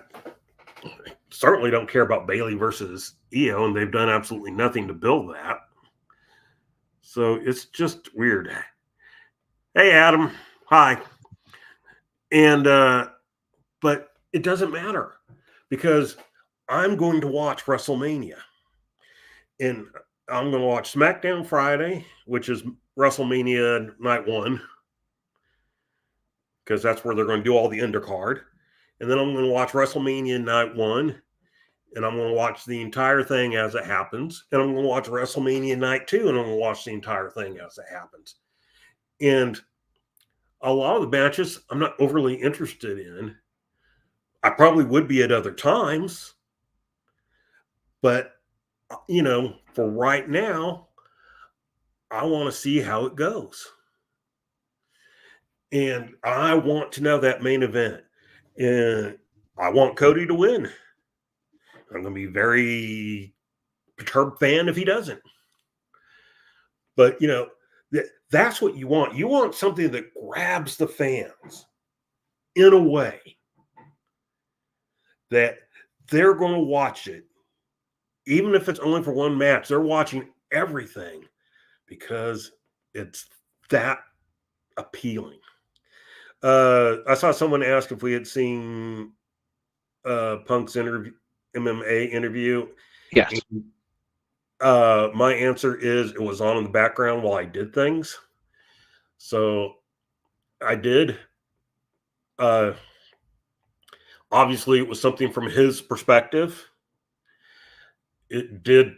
certainly don't care about Bayley versus Io, and they've done absolutely nothing to build that. So it's just weird. Hey, Adam. Hi. And, but it doesn't matter because I'm going to watch WrestleMania. And I'm going to watch SmackDown Friday, which is WrestleMania Night 1, because that's where they're going to do all the undercard. And then I'm going to watch WrestleMania Night 1, and I'm going to watch the entire thing as it happens. And I'm going to watch WrestleMania Night 2, and I'm going to watch the entire thing as it happens. And a lot of the matches I'm not overly interested in. I probably would be at other times. But, you know, for right now, I want to see how it goes. And I want to know that main event. And I want Cody to win. I'm going to be very perturbed fan if he doesn't. But, you know, that's what you want. You want something that grabs the fans in a way that they're going to watch it. Even if it's only for one match, they're watching everything because it's that appealing. I saw someone ask if we had seen Punk's MMA interview. Yes. And, my answer is it was on in the background while I did things. So I did. Obviously, it was something from his perspective. It did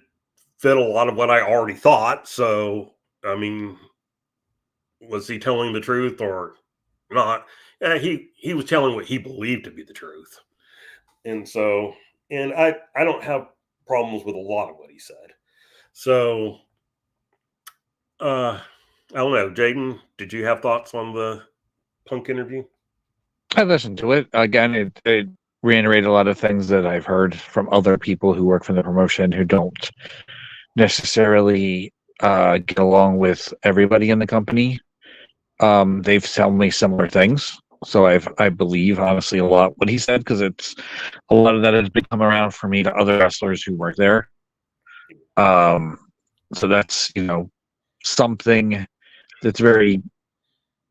fit a lot of what I already thought. So, I mean, was he telling the truth or not? He was telling what he believed to be the truth. And so, and I don't have problems with a lot of what he said. So, I don't know. Jaden, did you have thoughts on the Punk interview? I listened to it. Again, it reiterated a lot of things that I've heard from other people who work for the promotion who don't necessarily get along with everybody in the company. They've told me similar things. So I believe, honestly, a lot what he said, because it's a lot of that has become around for me to other wrestlers who work there. So that's, something that's very,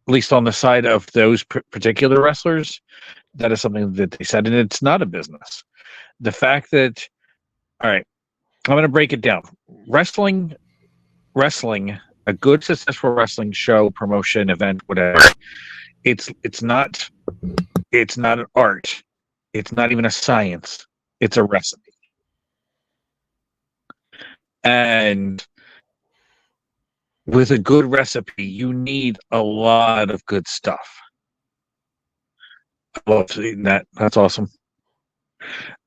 at least on the side of those particular wrestlers, that is something that they said, and it's not a business. The fact that, all right, I'm going to break it down. Wrestling, a good successful wrestling show, promotion, event, whatever. It's not an art. It's not even a science. It's a recipe. And with a good recipe, you need a lot of good stuff. I love seeing that. That's awesome.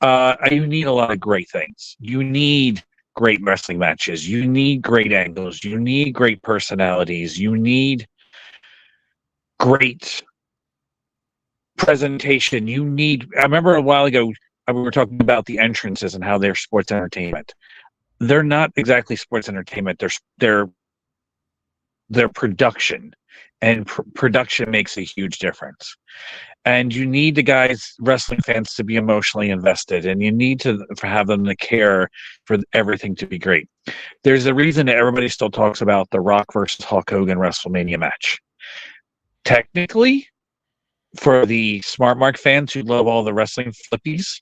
You need a lot of great things. You need great wrestling matches. You need great angles. You need great personalities. You need great presentation. I remember a while ago, we were talking about the entrances and how they're sports entertainment. They're not exactly sports entertainment. They're production, and production makes a huge difference. And you need the guys, wrestling fans, to be emotionally invested, and you need to have them to care for everything to be great. There's a reason that everybody still talks about the Rock versus Hulk Hogan WrestleMania match. Technically, for the Smart Mark fans who love all the wrestling flippies,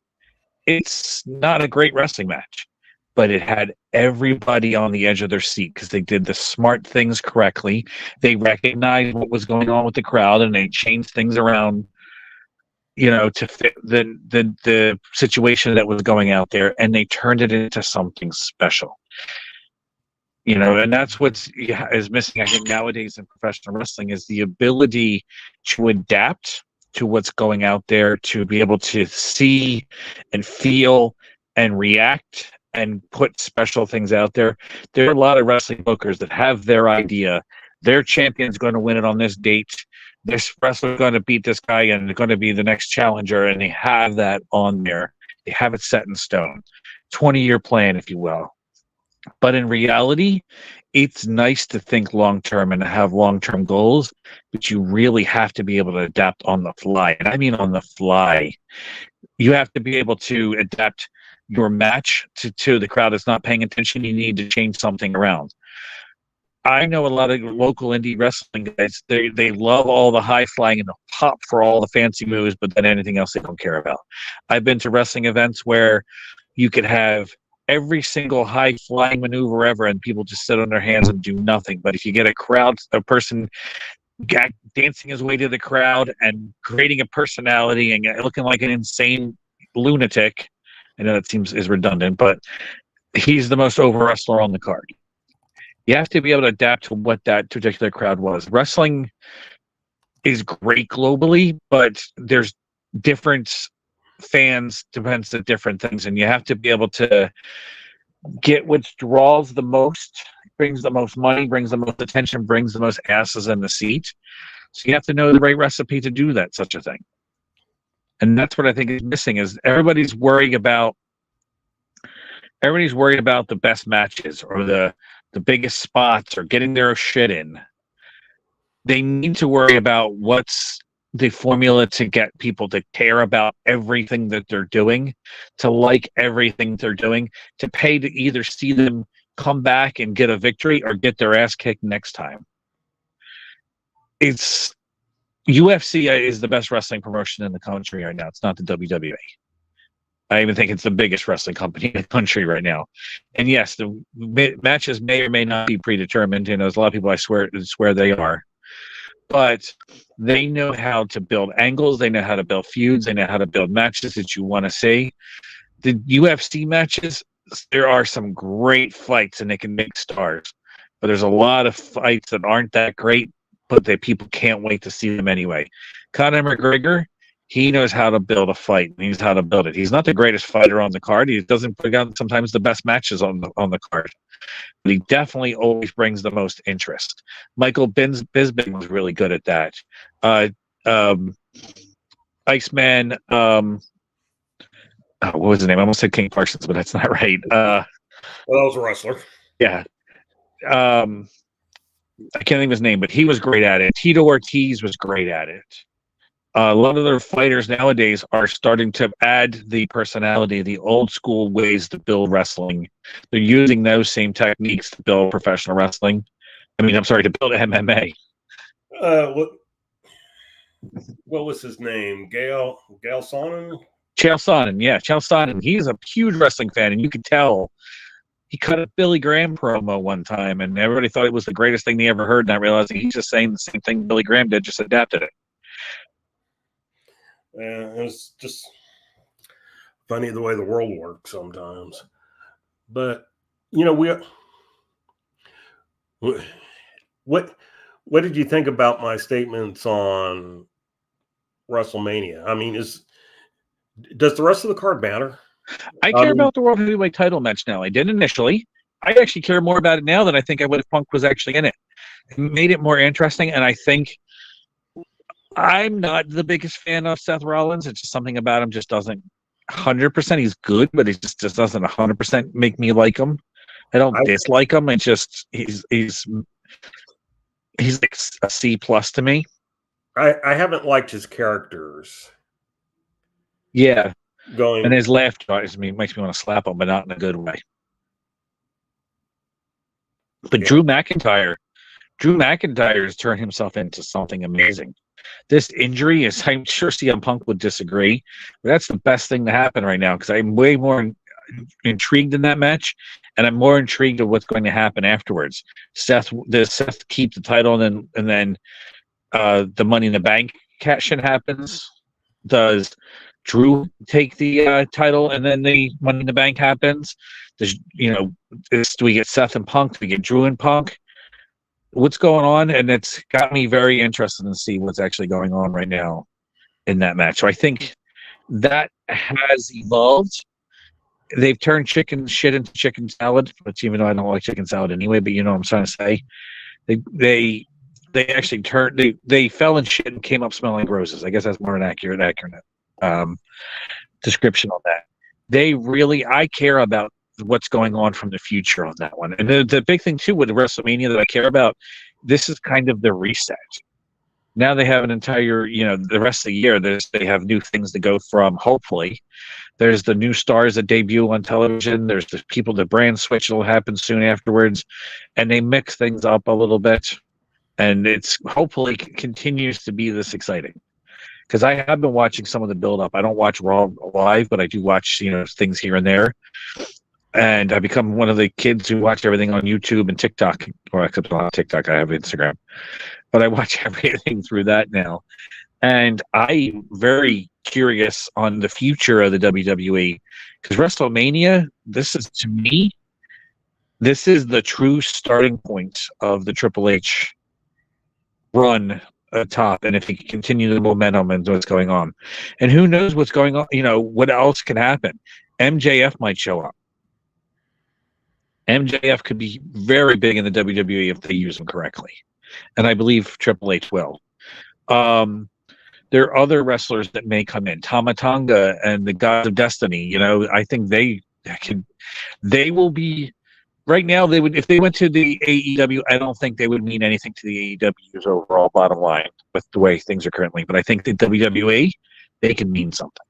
it's not a great wrestling match, but it had everybody on the edge of their seat because they did the smart things correctly. They recognized what was going on with the crowd, and they changed things around, to fit the situation that was going out there, and they turned it into something special. And that's is missing, I think, nowadays in professional wrestling, is the ability to adapt to what's going out there, to be able to see and feel and react and put special things out there. There are a lot of wrestling bookers that have their idea. Their champion's going to win it on this date. This wrestler's going to beat this guy and they're going to be the next challenger, and they have that on there. They have it set in stone. 20-year plan, if you will. But in reality, it's nice to think long-term and have long-term goals, but you really have to be able to adapt on the fly. And I mean on the fly. You have to be able to adapt your match to the crowd that's not paying attention. You need to change something around. I know a lot of local indie wrestling guys, they love all the high flying and the pop for all the fancy moves, but then anything else they don't care about. I've been to wrestling events where you could have every single high flying maneuver ever, and people just sit on their hands and do nothing. But if you get a person dancing his way to the crowd and creating a personality and looking like an insane lunatic, I know that is redundant, but he's the most over wrestler on the card. You have to be able to adapt to what that particular crowd was. Wrestling is great globally, but there's different fans, depends on different things, and you have to be able to get which draws the most, brings the most money, brings the most attention, brings the most asses in the seat. So you have to know the right recipe to do that, such a thing. And that's what I think is missing, is everybody's worried about the best matches or the biggest spots or getting their shit in. They need to worry about what's the formula to get people to care about everything that they're doing, to like everything they're doing, to pay to either see them come back and get a victory or get their ass kicked next time. It's UFC is the best wrestling promotion in the country right now. It's not the WWE. I even think it's the biggest wrestling company in the country right now. And yes, the matches may or may not be predetermined. There's a lot of people I swear they are. But they know how to build angles. They know how to build feuds. They know how to build matches that you want to see. The UFC matches, there are some great fights and they can make stars. But there's a lot of fights that aren't that great, but that people can't wait to see them anyway. Conor McGregor, he knows how to build a fight. He knows how to build it. He's not the greatest fighter on the card. He doesn't put out sometimes the best matches on the card. But he definitely always brings the most interest. Michael Bisping was really good at that. Iceman. What was his name? I almost said King Parsons, but that's not right. Well, that was a wrestler. Yeah. I can't think of his name, but he was great at it. Tito Ortiz was great at it. A lot of their fighters nowadays are starting to add the personality, the old school ways to build wrestling. They're using those same techniques to build professional wrestling. To build MMA. What was his name? Gail Sonnen? Chael Sonnen. He's a huge wrestling fan, and you could tell. He cut a Billy Graham promo one time, and everybody thought it was the greatest thing they ever heard, not realizing he's just saying the same thing Billy Graham did, just adapted it. It's just funny the way the world works sometimes. But, what did you think about my statements on WrestleMania? I mean, does the rest of the card matter? I care about the World Heavyweight title match now. I did initially. I actually care more about it now than I think I would if Punk was actually in it. It made it more interesting, and I think I'm not the biggest fan of Seth Rollins. It's just something about him just doesn't 100%. He's good, but he just doesn't 100% make me like him. I don't dislike him. It's just he's like a C+ to me. I haven't liked his characters. Yeah. And his laugh makes me want to slap him, but not in a good way. But yeah. Drew McIntyre has turned himself into something amazing. This injury is, I'm sure CM Punk would disagree, but that's the best thing to happen right now because I'm way more intrigued in that match, and I'm more intrigued of what's going to happen afterwards. Does Seth keep the title, and then the Money in the Bank cash-in happens? Does Drew take the title, and then the Money in the Bank happens? Do we get Seth and Punk? Do we get Drew and Punk? What's going on? And it's got me very interested to see what's actually going on right now in that match. So I think that has evolved. They've turned chicken shit into chicken salad, which even though I don't like chicken salad anyway, but you know what I'm trying to say. They actually they fell in shit and came up smelling like roses. I guess that's more an accurate description on that. I care about what's going on from the future on that one. And the big thing too with WrestleMania that I care about, this is kind of the reset. Now they have an entire, the rest of the year, they have new things to go from, hopefully. There's the new stars that debut on television. There's the people, the brand switch that will happen soon afterwards. And they mix things up a little bit. And it's hopefully continues to be this exciting. Because I have been watching some of the build-up. I don't watch Raw live, but I do watch, things here and there. And I become one of the kids who watch everything on YouTube and TikTok. Well, except not TikTok, I have Instagram. But I watch everything through that now. And I'm very curious on the future of the WWE. Because WrestleMania, this is the true starting point of the Triple H run atop. And if he can continue the momentum and what's going on. And who knows what's going on, what else can happen. MJF might show up. MJF could be very big in the WWE if they use him correctly. And I believe Triple H will. There are other wrestlers that may come in. Tama Tonga and the Gods of Destiny. I think they will be right now. They would, if they went to the AEW, I don't think they would mean anything to the AEW's overall bottom line with the way things are currently. But I think the WWE, they can mean something.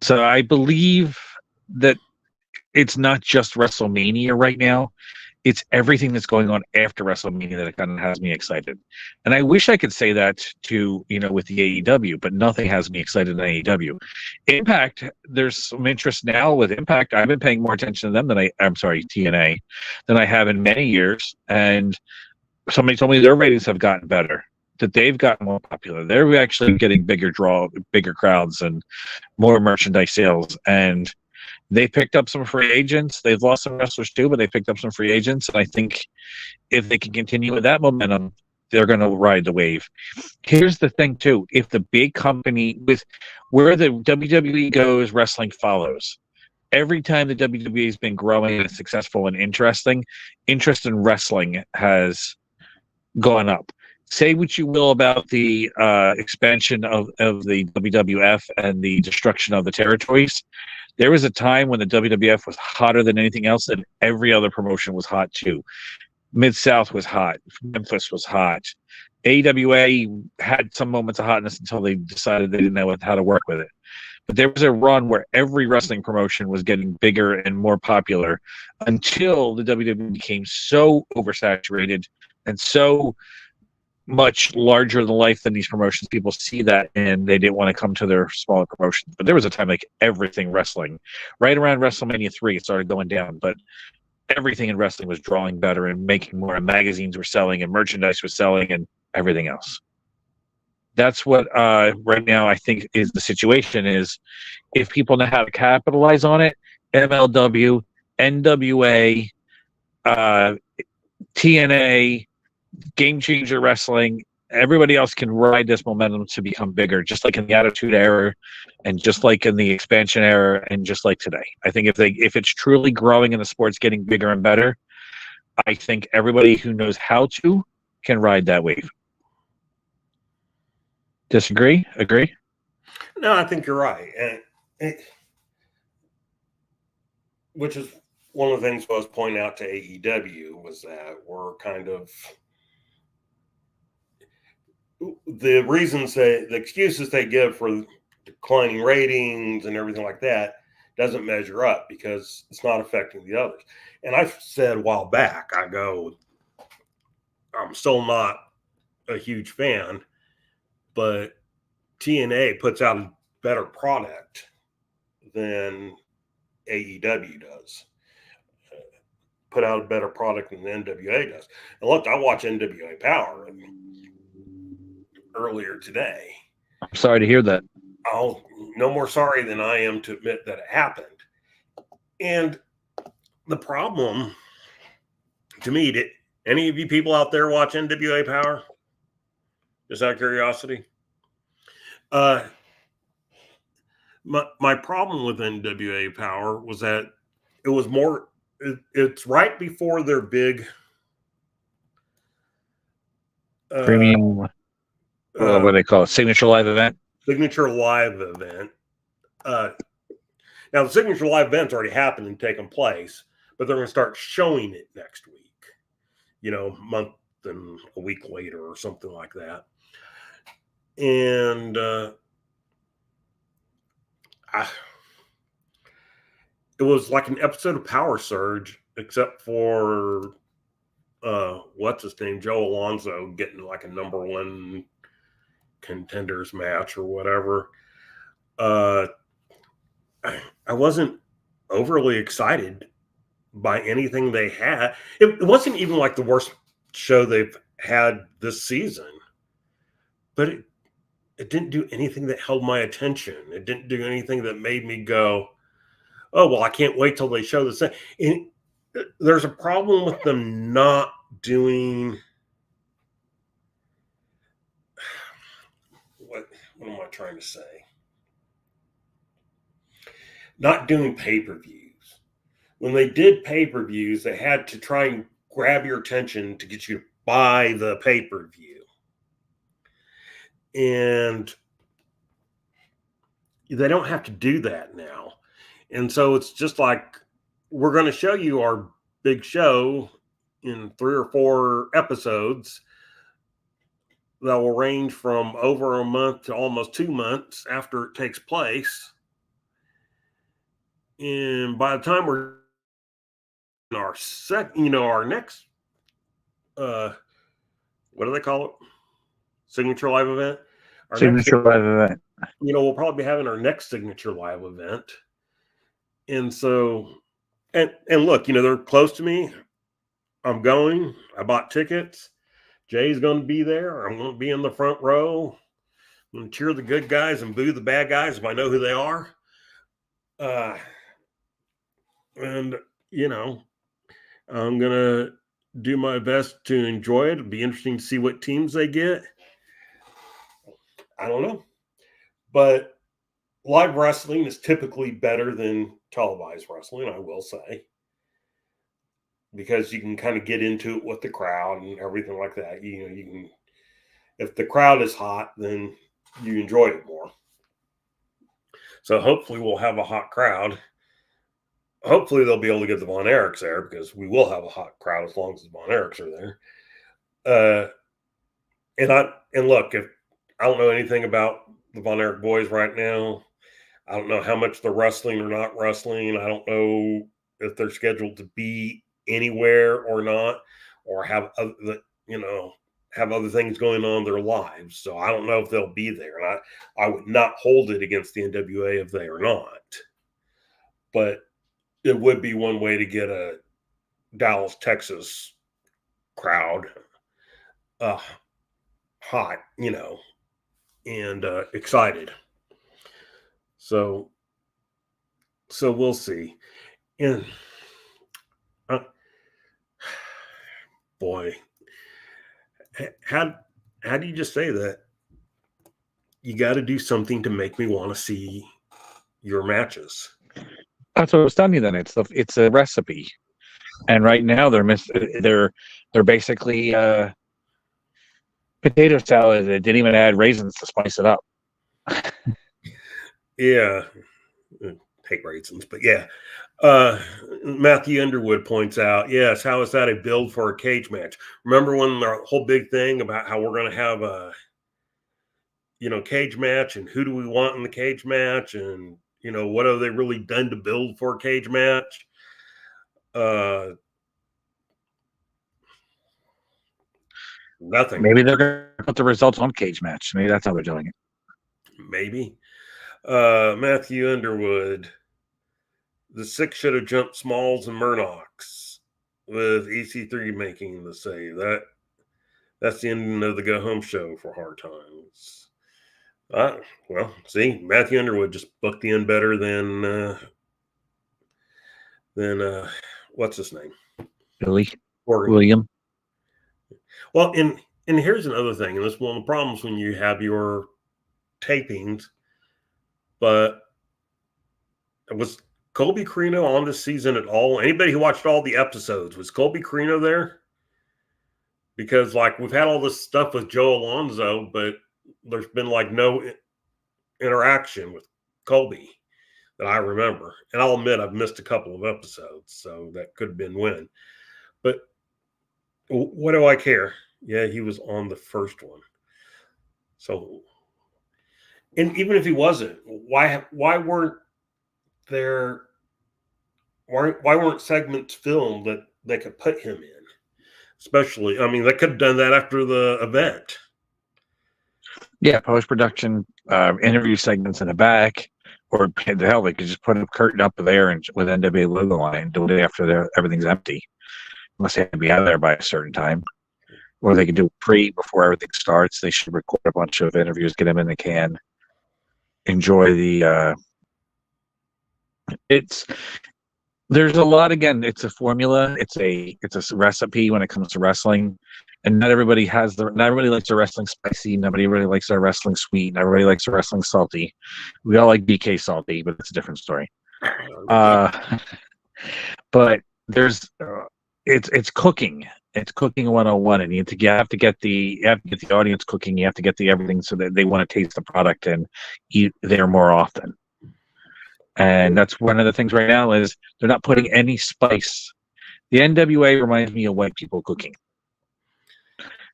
So I believe that it's not just WrestleMania right now. It's everything that's going on after WrestleMania that kind of has me excited. And I wish I could say that to, with the AEW, but nothing has me excited in AEW. Impact, there's some interest now with Impact. I've been paying more attention to them TNA, than I have in many years. And somebody told me their ratings have gotten better, that they've gotten more popular. They're actually getting bigger crowds and more merchandise sales. And they picked up some free agents. They've lost some wrestlers too, but they picked up some free agents. And I think if they can continue with that momentum, they're going to ride the wave. Here's the thing too. If the big company, with where the WWE goes, wrestling follows. Every time the WWE has been growing and successful and interesting, interest in wrestling has gone up. say what you will about the expansion of the WWF and the destruction of the territories. There was a time when the WWF was hotter than anything else, and every other promotion was hot too. Mid-South was hot. Memphis was hot. AWA had some moments of hotness until they decided they didn't know how to work with it. But there was a run where every wrestling promotion was getting bigger and more popular until the WWE became so oversaturated and so much larger than life than these promotions. People see that and they didn't want to come to their smaller promotions. But there was a time like everything wrestling, right around WrestleMania 3, it started going down. But everything in wrestling was drawing better and making more, and magazines were selling and merchandise was selling and everything else. That's what right now I think is the situation is if people know how to capitalize on it, MLW, NWA, TNA, Game Changer Wrestling, everybody else can ride this momentum to become bigger, just like in the Attitude Era and just like in the Expansion Era and just like today. I think if it's truly growing and the sport's getting bigger and better, I think everybody who knows how to can ride that wave. Disagree? Agree? No, I think you're right. And which is one of the things I was pointing out to AEW was that we're kind of the excuses they give for declining ratings and everything like that doesn't measure up because it's not affecting the others. And I've said a while back, I'm still not a huge fan, but TNA puts out a better product than AEW does. Put out a better product than the NWA does. And look, I watch NWA Power earlier today. I'm sorry to hear that. Oh, no more sorry than I am to admit that it happened. And the problem, to me, did any of you people out there watch NWA Power? Just out of curiosity. My problem with NWA Power was that it was more. It's right before their big Premium. What do they call it? Signature Live event. Signature Live event. Now the Signature Live event's already happened and taken place, but they're going to start showing it next week. Month and a week later or something like that. And it was like an episode of Power Surge, except for what's his name, Joe Alonzo, getting like a #1 contenders match or whatever. I wasn't overly excited by anything they had. It wasn't even like the worst show they've had this season, but it didn't do anything that held my attention. It didn't do anything that made me go, oh, well, I can't wait till they show this. And there's a problem with them not doing what am I trying to say? Not doing pay-per-views. When they did pay-per-views, they had to try and grab your attention to get you to buy the pay-per-view. And they don't have to do that now. And so it's just like, we're going to show you our big show in 3 or 4 episodes that will range from over a month to almost 2 months after it takes place. And by the time we're in our our next, what do they call it? Signature Live event? Signature Live event. We'll probably be having our next Signature Live event. And so, and look, they're close to me. I'm going. I bought tickets. Jay's going to be there. I'm going to be in the front row. I'm going to cheer the good guys and boo the bad guys if I know who they are. And, I'm going to do my best to enjoy it. It'll be interesting to see what teams they get. I don't know. But live wrestling is typically better than televised wrestling, I will say. Because you can kind of get into it with the crowd and everything like that. You can if the crowd is hot, then you enjoy it more. So hopefully we'll have a hot crowd. Hopefully they'll be able to get the Von Erichs there, because we will have a hot crowd as long as the Von Erichs are there. And look, if I don't know anything about the Von Erich boys right now, I don't know how much they're wrestling or not wrestling. I don't know if they're scheduled to be anywhere or not, or have other things going on in their lives. So I don't know if they'll be there. And I would not hold it against the NWA if they are not. But it would be one way to get a Dallas, Texas crowd hot, and excited. So we'll see. And boy, how do you just say that? You got to do something to make me want to see your matches. That's what I was telling you. Then it's a recipe, and right now they're basically potato salad. They didn't even add raisins to spice it up. Yeah, take raisins, but yeah. Matthew Underwood points out, yes, how is that a build for a cage match? Remember when the whole big thing about how we're going to have a cage match, and who do we want in the cage match, and what have they really done to build for a cage match? Nothing. Maybe they're going to put the results on cage match. Maybe that's how they're doing it. Maybe. Matthew Underwood, the 6 should have jumped Smalls and Murdochs, with EC3 making the save. That's the ending of the Go Home show for Hard Times. Well, see, Matthew Underwood just booked the end better than what's his name? William. Well, and here's another thing, and this is one of the problems when you have your tapings, but was Colby Carino on this season at all? Anybody who watched all the episodes, was Colby Carino there? Because we've had all this stuff with Joe Alonzo, but there's been no interaction with Colby that I remember. And I'll admit I've missed a couple of episodes, so that could have been when. But what do I care? Yeah, he was on the first one. So, and even if he wasn't, why weren't there? Why weren't segments filmed that they could put him in? Especially, they could have done that after the event. Yeah, post-production interview segments in the back, or the hell, they could just put a curtain up there and with NWA logo on it and do it after everything's empty, unless they have to be out of there by a certain time. Or they could do before everything starts. They should record a bunch of interviews, get them in the can, enjoy the. There's a lot. Again, it's a formula. It's a recipe when it comes to wrestling, and not everybody likes their wrestling spicy. Nobody really likes their wrestling sweet. Not everybody likes their wrestling salty. We all like BK salty, but it's a different story. But there's it's cooking. It's cooking 101, and you have to get the audience cooking. You have to get everything so that they want to taste the product and eat there more often. And that's one of the things right now is they're not putting any spice. The NWA reminds me of white people cooking.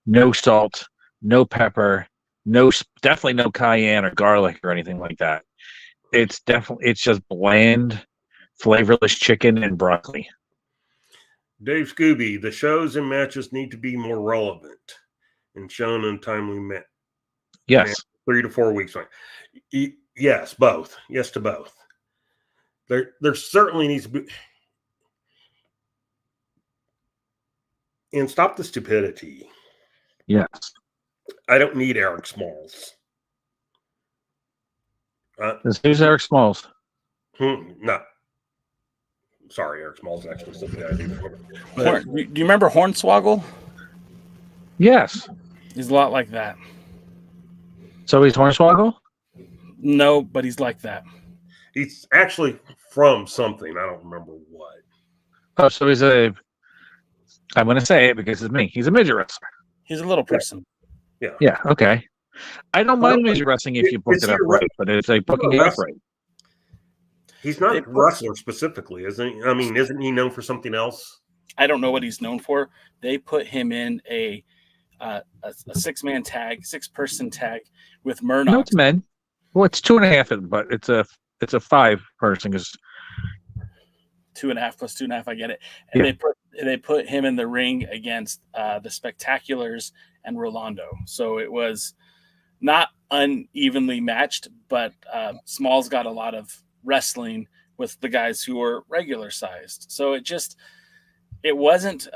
No salt, no pepper, definitely no cayenne or garlic or anything like that. It's just bland, flavorless chicken and broccoli. Dave Scooby, the shows and matches need to be more relevant and shown in timely manner. Yes. 3 to 4 weeks. Yes, both. Yes to both. There certainly needs to be. And stop the stupidity. Yes. I don't need Eric Smalls. Who's Eric Smalls? No. Sorry, Eric Smalls actually something I do. Do you remember Hornswoggle? Yes. He's a lot like that. So he's Hornswoggle? No, but he's like that. He's actually from something. I don't remember what. Oh, so I'm going to say it because it's me. He's a midget wrestler. He's a little person. Yeah. Yeah. Okay. I don't mind his wrestling if you book Is it he up a right, but it's like booking it up right. He's not a wrestler specifically, isn't he? I mean, isn't he known for something else? I don't know what he's known for. They put him in a 6-man tag, 6-person tag with Murdoch. No, it's men. Well, it's 2.5, but it's a 5-person because 2.5 plus 2.5. I get it. And Yeah. they put him in the ring against the Spectaculars and Rolando. So it was not unevenly matched, but Smalls got a lot of wrestling with the guys who were regular sized. So it wasn't,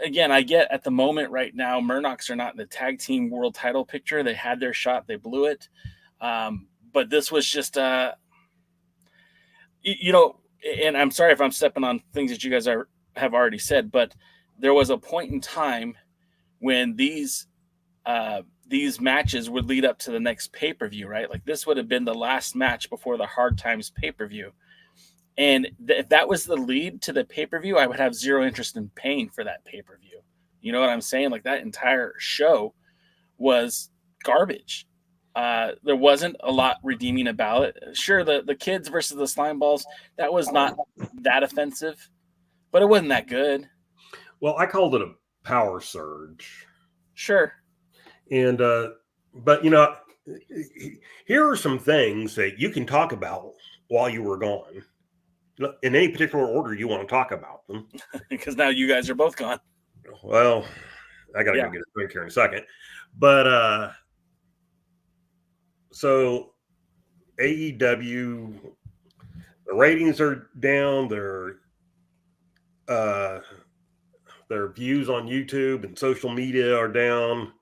again, I get at the moment right now, Murdochs are not in the tag team world title picture. They had their shot. They blew it. But this was just, you know, and I'm sorry if I'm stepping on things that you guys have already said, but there was a point in time when these matches would lead up to the next pay-per-view, right? Like this would have been the last match before the Hard Times pay-per-view. And if that was the lead to the pay-per-view, I would have zero interest in paying for that pay-per-view. You know what I'm saying? Like that entire show was garbage. There wasn't a lot redeeming about it. Sure, the kids versus the slime balls, that was not that offensive, but it wasn't that good. Well, I called it a power surge. Sure. And, but you know, here are some things that you can talk about while you were gone. In any particular order you want to talk about them. Because now you guys are both gone. Well, I got to go get a drink here in a second. But, so AEW, the ratings are down. Their views on YouTube and social media are down.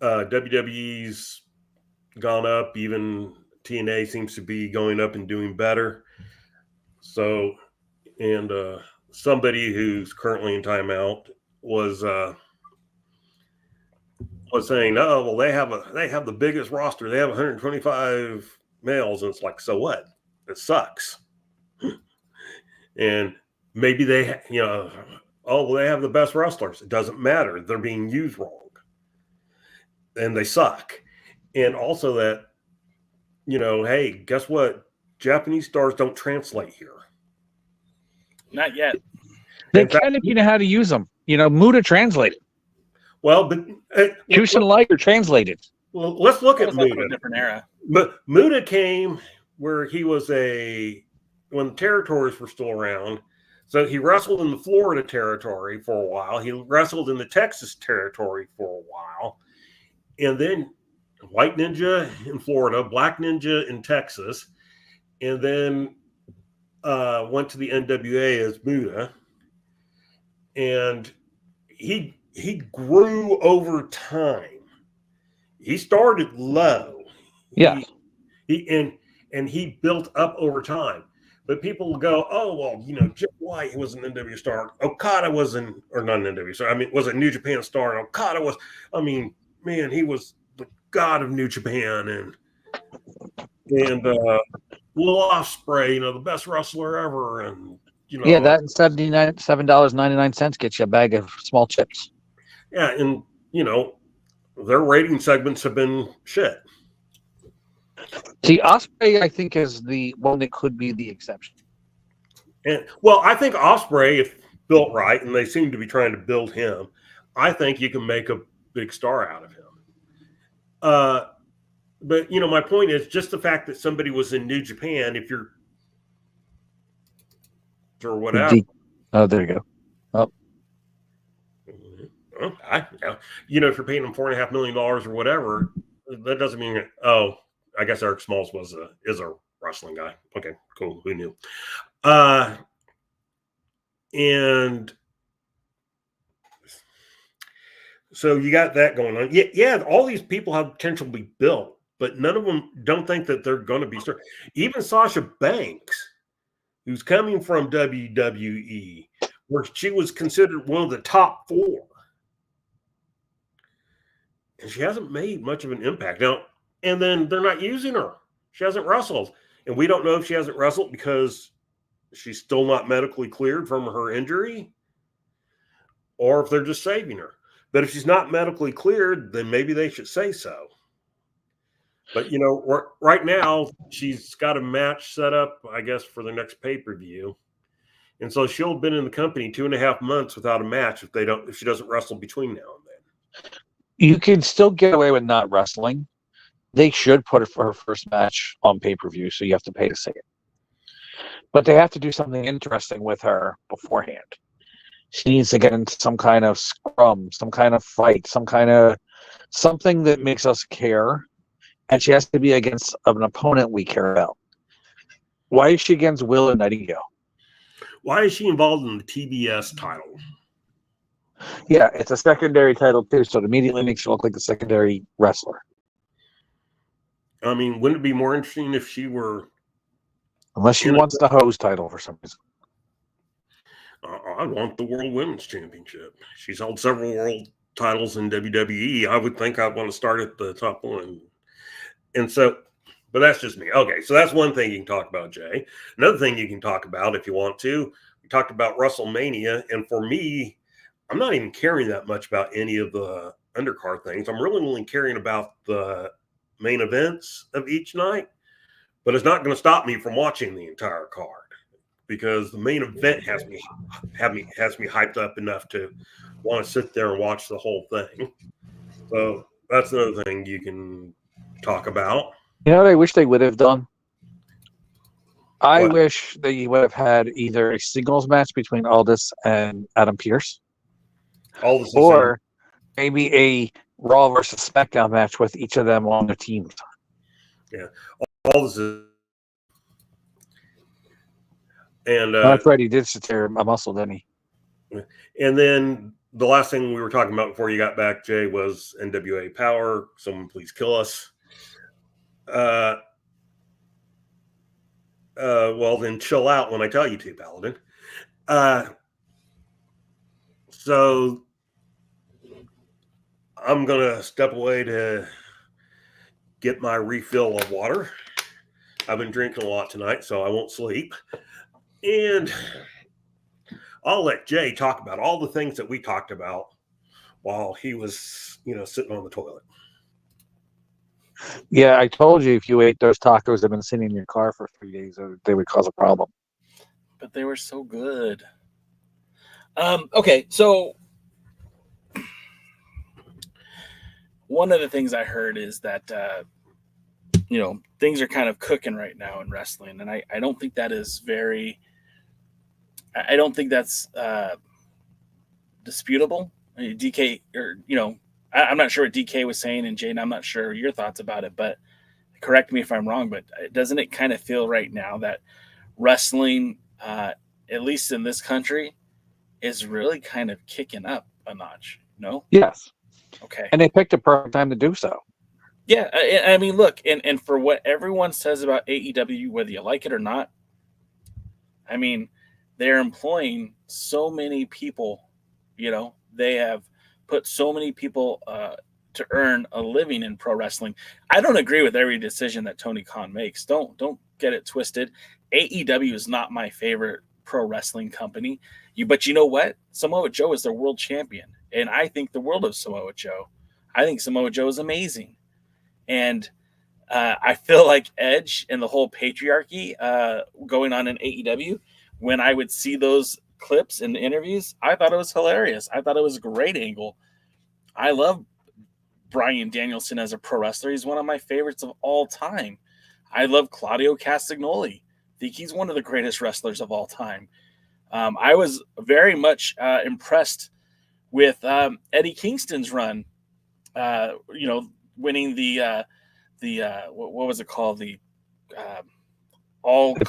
WWE's gone up. Even TNA seems to be going up and doing better. So, and somebody who's currently in timeout was saying, "Oh, well, they have the biggest roster. They have 125 males." And it's like, so what? It sucks. And maybe they, you know, oh, well, they have the best wrestlers. It doesn't matter. They're being used wrong, and they suck. And also that, you know, hey, guess what? Japanese stars don't translate here. Not yet. They can if you know how to use them. You know, Muda translated. Well, but Jushin Liger translated. Well, let's look at Muda. Muda. A different era. But Muda came where he was when the territories were still around. So he wrestled in the Florida territory for a while. He wrestled in the Texas territory for a while. And then White Ninja in Florida, Black Ninja in Texas, and then went to the NWA as Muda. And he grew over time. He started low. Yeah. He built up over time. But people will go, oh, well, you know, Jim White was an NWA star. Okada was not an NWA star. I mean, was a New Japan star. And Okada was, I mean, man, he was the god of New Japan. And Will Ospreay, you know, the best wrestler ever. And, you know. Yeah, that and $7.99 gets you a bag of small chips. Yeah, and, you know, their rating segments have been shit. See, Ospreay, I think, is the one that could be the exception. And well, I think Ospreay, if built right, and they seem to be trying to build him, I think you can make a big star out of him. But you know, my point is just the fact that somebody was in New Japan, if you're or whatever. Oh, there you go. Oh. You know, if you're paying them $4.5 million or whatever, that doesn't mean. Oh, I guess Eric Smalls is a wrestling guy. Okay, cool. Who knew? And so you got that going on. Yeah, all these people have potential to be built, but none of them don't think that they're going to be started. Even Sasha Banks, who's coming from WWE, where she was considered one of the top 4. And she hasn't made much of an impact. Now, and then they're not using her. She hasn't wrestled. And we don't know if she hasn't wrestled because she's still not medically cleared from her injury, or if they're just saving her. But if she's not medically cleared, then maybe they should say so. But, right now she's got a match set up, I guess, for the next pay-per-view. And so she'll have been in the company 2.5 months without a match if she doesn't wrestle between now and then. You can still get away with not wrestling. They should put her first match on pay-per-view, so you have to pay to see it. But they have to do something interesting with her beforehand. She needs to get into some kind of scrum, some kind of fight, something that makes us care. And she has to be against an opponent we care about. Why is she against Willow Nightingale? Why is she involved in the TBS title? Yeah, it's a secondary title too, so it immediately makes her look like the secondary wrestler. I mean, wouldn't it be more interesting if she were... Unless she wants the hose title for some reason. I want the World Women's Championship. She's held several world titles in WWE. I would think I'd want to start at the top one. And so, but that's just me. Okay, so that's one thing you can talk about, Jay. Another thing you can talk about if you want to, we talked about WrestleMania. And for me, I'm not even caring that much about any of the undercard things. I'm really only caring about the main events of each night. But it's not going to stop me from watching the entire card because the main event has me hyped up enough to want to sit there and watch the whole thing. So that's another thing you can talk about. You know what I wish they would have done? I wish they would have had either a singles match between Aldis and Adam Pearce, or maybe a Raw versus SmackDown match with each of them on their teams. Yeah. Aldis is... And that's right, he did tear a muscle, didn't he? And then the last thing we were talking about before you got back, Jay, was NWA Power. Someone please kill us. Well, then chill out when I tell you to, Paladin. So I'm going to step away to get my refill of water. I've been drinking a lot tonight, so I won't sleep. And I'll let Jay talk about all the things that we talked about while he was, sitting on the toilet. Yeah, I told you if you ate those tacos that have been sitting in your car for 3 days, they would cause a problem. But they were so good. Okay, so one of the things I heard is that, things are kind of cooking right now in wrestling. And I don't think that is I don't think that's disputable. I mean, DK, I'm not sure what DK was saying, and Jane, I'm not sure your thoughts about it, but correct me if I'm wrong, but doesn't it kind of feel right now that wrestling, at least in this country, is really kind of kicking up a notch, no? Yes. Okay. And they picked a perfect time to do so. Yeah, I mean, look, and for what everyone says about AEW, whether you like it or not, I mean, they're employing so many people, they have put so many people to earn a living in pro wrestling. I don't agree with every decision that Tony Khan makes. Don't get it twisted. AEW is not my favorite pro wrestling company. But you know what? Samoa Joe is their world champion, and I think the world of Samoa Joe. I think Samoa Joe is amazing. And I feel like Edge and the whole patriarchy going on in AEW, when I would see those clips and interviews, I thought it was hilarious. I thought it was a great angle. I love Bryan Danielson as a pro wrestler. He's one of my favorites of all time. I love Claudio Castagnoli. I think he's one of the greatest wrestlers of all time. I was very much impressed with Eddie Kingston's run, winning the what was it called? The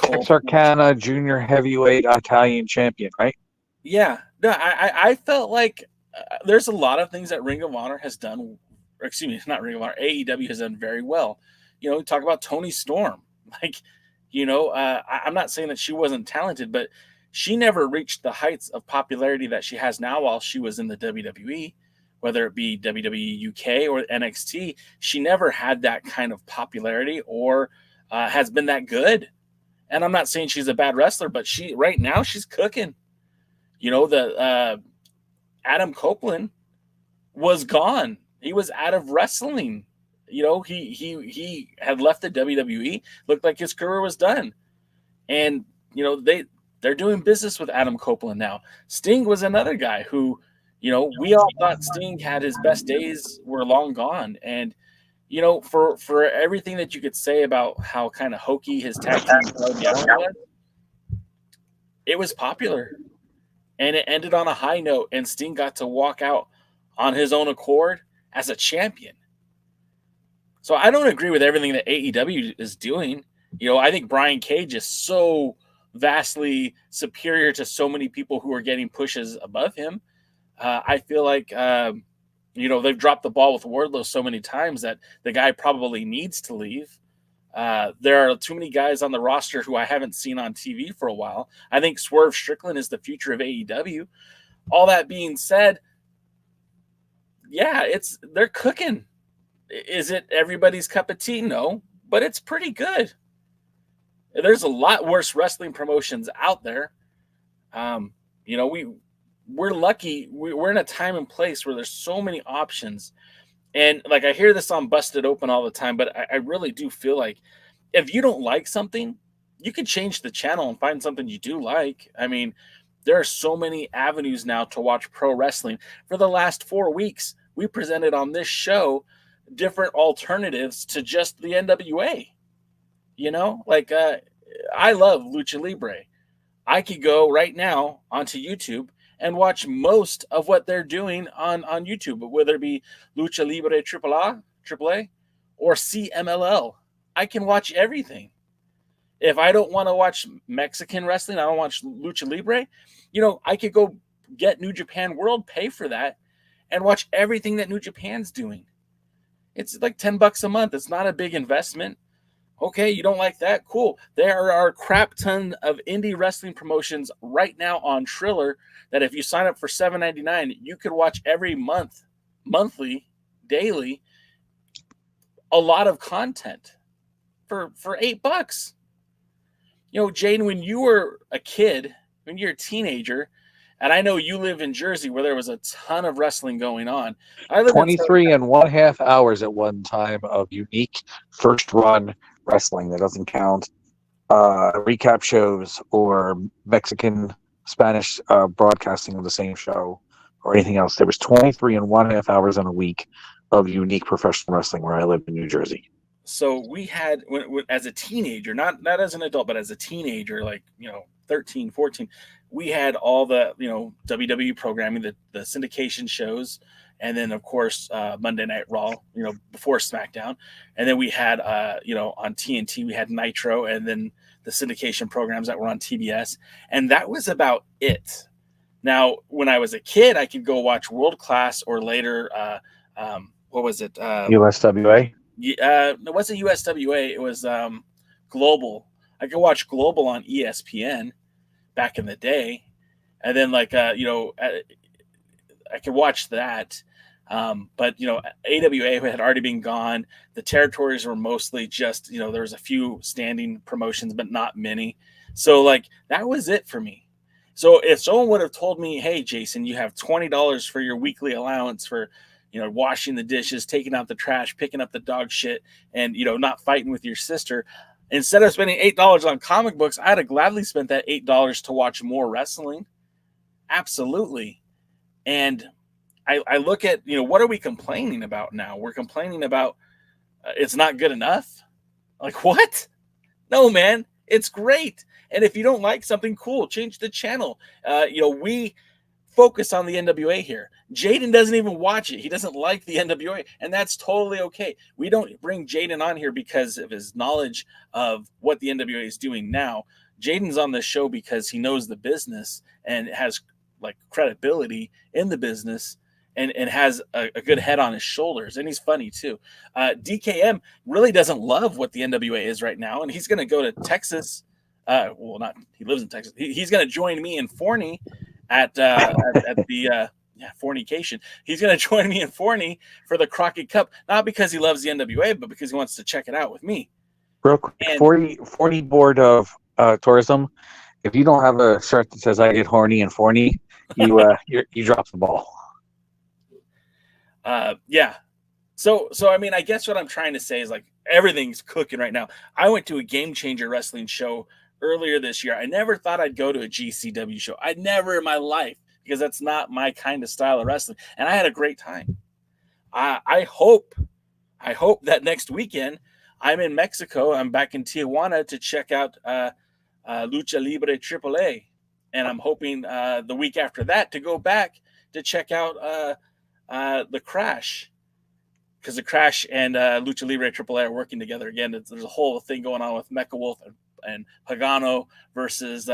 Texarkana Junior Heavyweight Italian Champion, right? Yeah. No, I felt like there's a lot of things that Ring of Honor has done. Or excuse me, not Ring of Honor. AEW has done very well. We talk about Toni Storm. I'm not saying that she wasn't talented, but she never reached the heights of popularity that she has now while she was in the WWE. Whether it be WWE UK or NXT, she never had that kind of popularity or has been that good. And I'm not saying she's a bad wrestler, but right now she's cooking. The Adam Copeland was gone. He was out of wrestling. You know, he had left the WWE. Looked like his career was done. And, you know, they're doing business with Adam Copeland now. Sting was another guy who, you know, we all thought Sting had his best days were long gone. And, you know, for everything that you could say about how kind of hokey his tag team was, it was popular. And it ended on a high note, and Sting got to walk out on his own accord as a champion. So I don't agree with everything that AEW is doing. You know, I think Brian Cage is so vastly superior to so many people who are getting pushes above him. I feel like, you know, they've dropped the ball with Wardlow so many times that the guy probably needs to leave. There are too many guys on the roster who I haven't seen on TV for a while. I think Swerve Strickland is the future of AEW. All that being said, yeah, they're cooking. Is it everybody's cup of tea? No, but it's pretty good. There's a lot worse wrestling promotions out there. You know, we're lucky. We're in a time and place where there's so many options. And like, I hear this on Busted Open all the time, but I really do feel like if you don't like something, you can change the channel and find something you do like. I mean, there are so many avenues now to watch pro wrestling. For the last 4 weeks, we presented on this show different alternatives to just the NWA. You know, like, I love Lucha Libre. I could go right now onto YouTube and watch most of what they're doing on YouTube, whether it be Lucha Libre AAA, or CMLL. I can watch everything. If I don't want to watch Mexican wrestling, I don't watch Lucha Libre, you know, I could go get New Japan World, pay for that, and watch everything that New Japan's doing. It's like $10 a month. It's not a big investment. Okay, you don't like that? Cool. There are a crap ton of indie wrestling promotions right now on Triller that if you sign up for $7.99, you could watch every month, monthly, daily, a lot of content for $8. You know, Jaden, when you were a kid, when you're a teenager, and I know you live in Jersey where there was a ton of wrestling going on. I live 23 and 1/2 hours at one time of unique first run wrestling. That doesn't count recap shows or Mexican Spanish broadcasting of the same show or anything else. There was 23 and 1/2 hours in a week of unique professional wrestling where I live in New Jersey. So we had, when, as a teenager, not as an adult, but as a teenager, like, you know, 13, 14, we had all the, you know, WWE programming, the syndication shows, and then, of course, Monday Night Raw, you know, before SmackDown. And then we had, you know, on TNT, we had Nitro, and then the syndication programs that were on TBS. And that was about it. Now, when I was a kid, I could go watch World Class or later, what was it? USWA? It wasn't USWA. It was Global. I could watch Global on ESPN back in the day. And then, like, you know, I could watch that. But, you know, AWA had already been gone. The territories were mostly just, you know, there was a few standing promotions, but not many. So, like, that was it for me. So if someone would have told me, hey, Jason, you have $20 for your weekly allowance for, you know, washing the dishes, taking out the trash, picking up the dog shit, and, you know, not fighting with your sister, instead of spending $8 on comic books, I'd have gladly spent that $8 to watch more wrestling. Absolutely. And I look at, you know, what are we complaining about now? We're complaining about it's not good enough. Like, what? No, man, it's great. And if you don't like something, cool, change the channel. You know, we focus on the NWA here. Jaden doesn't even watch it. He doesn't like the NWA, and that's totally okay. We don't bring Jaden on here because of his knowledge of what the NWA is doing now. Jaden's on this show because he knows the business and has, like, credibility in the business and has a good head on his shoulders, and he's funny too. DKM really doesn't love what the NWA is right now, and he's going to go to Texas. Well, not he lives in Texas. He's going to join me in Forney at the fornication. He's going to join me in Forney for the Crockett Cup, not because he loves the NWA, but because he wants to check it out with me. Real quick, 40 board of tourism. If you don't have a shirt that says "I get horny and Forney," You dropped the ball. Yeah. So I mean, I guess what I'm trying to say is like everything's cooking right now. I went to a Game Changer wrestling show earlier this year. I never thought I'd go to a GCW show. I'd never in my life, because that's not my kind of style of wrestling. And I had a great time. I hope that next weekend I'm in Mexico. I'm back in Tijuana to check out Lucha Libre AAA. And I'm hoping the week after that to go back to check out the Crash. Because the Crash and Lucha Libre AAA are working together again. There's a whole thing going on with Mecha Wolf and Pagano versus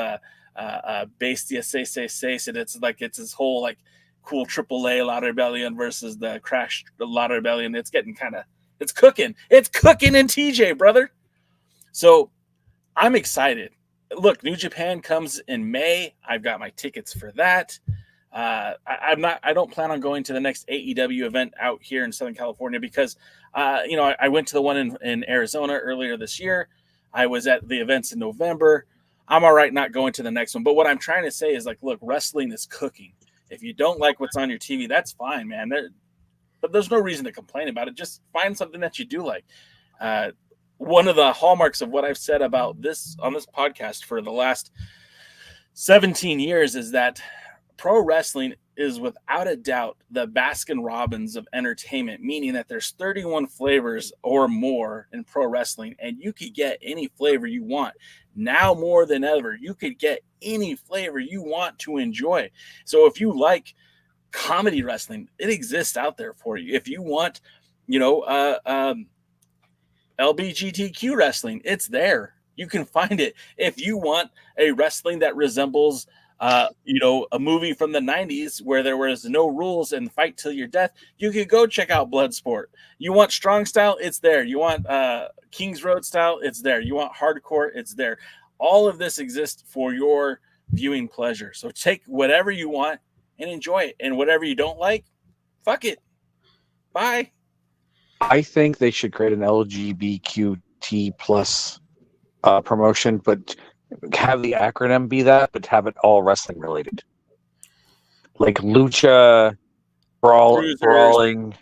Bestia 666. And it's this whole like cool AAA La Rebellion versus the Crash La Rebellion. It's getting it's cooking. It's cooking in TJ, brother. So I'm excited. Look, New Japan comes in May. I've got my tickets for that. I don't plan on going to the next AEW event out here in Southern California because, I went to the one in Arizona earlier this year. I was at the events in November. I'm all right not going to the next one. But what I'm trying to say is like, look, wrestling is cooking. If you don't like what's on your TV, that's fine, man. But there's no reason to complain about it. Just find something that you do like. One of the hallmarks of what I've said about this on this podcast for the last 17 years is that pro wrestling is without a doubt the Baskin Robbins of entertainment, meaning that there's 31 flavors or more in pro wrestling, and you could get any flavor you want. Now more than ever, you could get any flavor you want to enjoy. So if you like comedy wrestling, it exists out there for you. If you want, LGBTQ wrestling, it's there. You can find it. If you want a wrestling that resembles a movie from the 90s where there was no rules and fight till your death, you could go check out Bloodsport. You want strong style? It's there. You want King's Road style? It's there. You want hardcore? It's there. All of this exists for your viewing pleasure. So take whatever you want and enjoy it. And whatever you don't like, fuck it. Bye. I think they should create an LGBTQ plus promotion, but have the acronym be that, but have it all wrestling related, like lucha, brawling.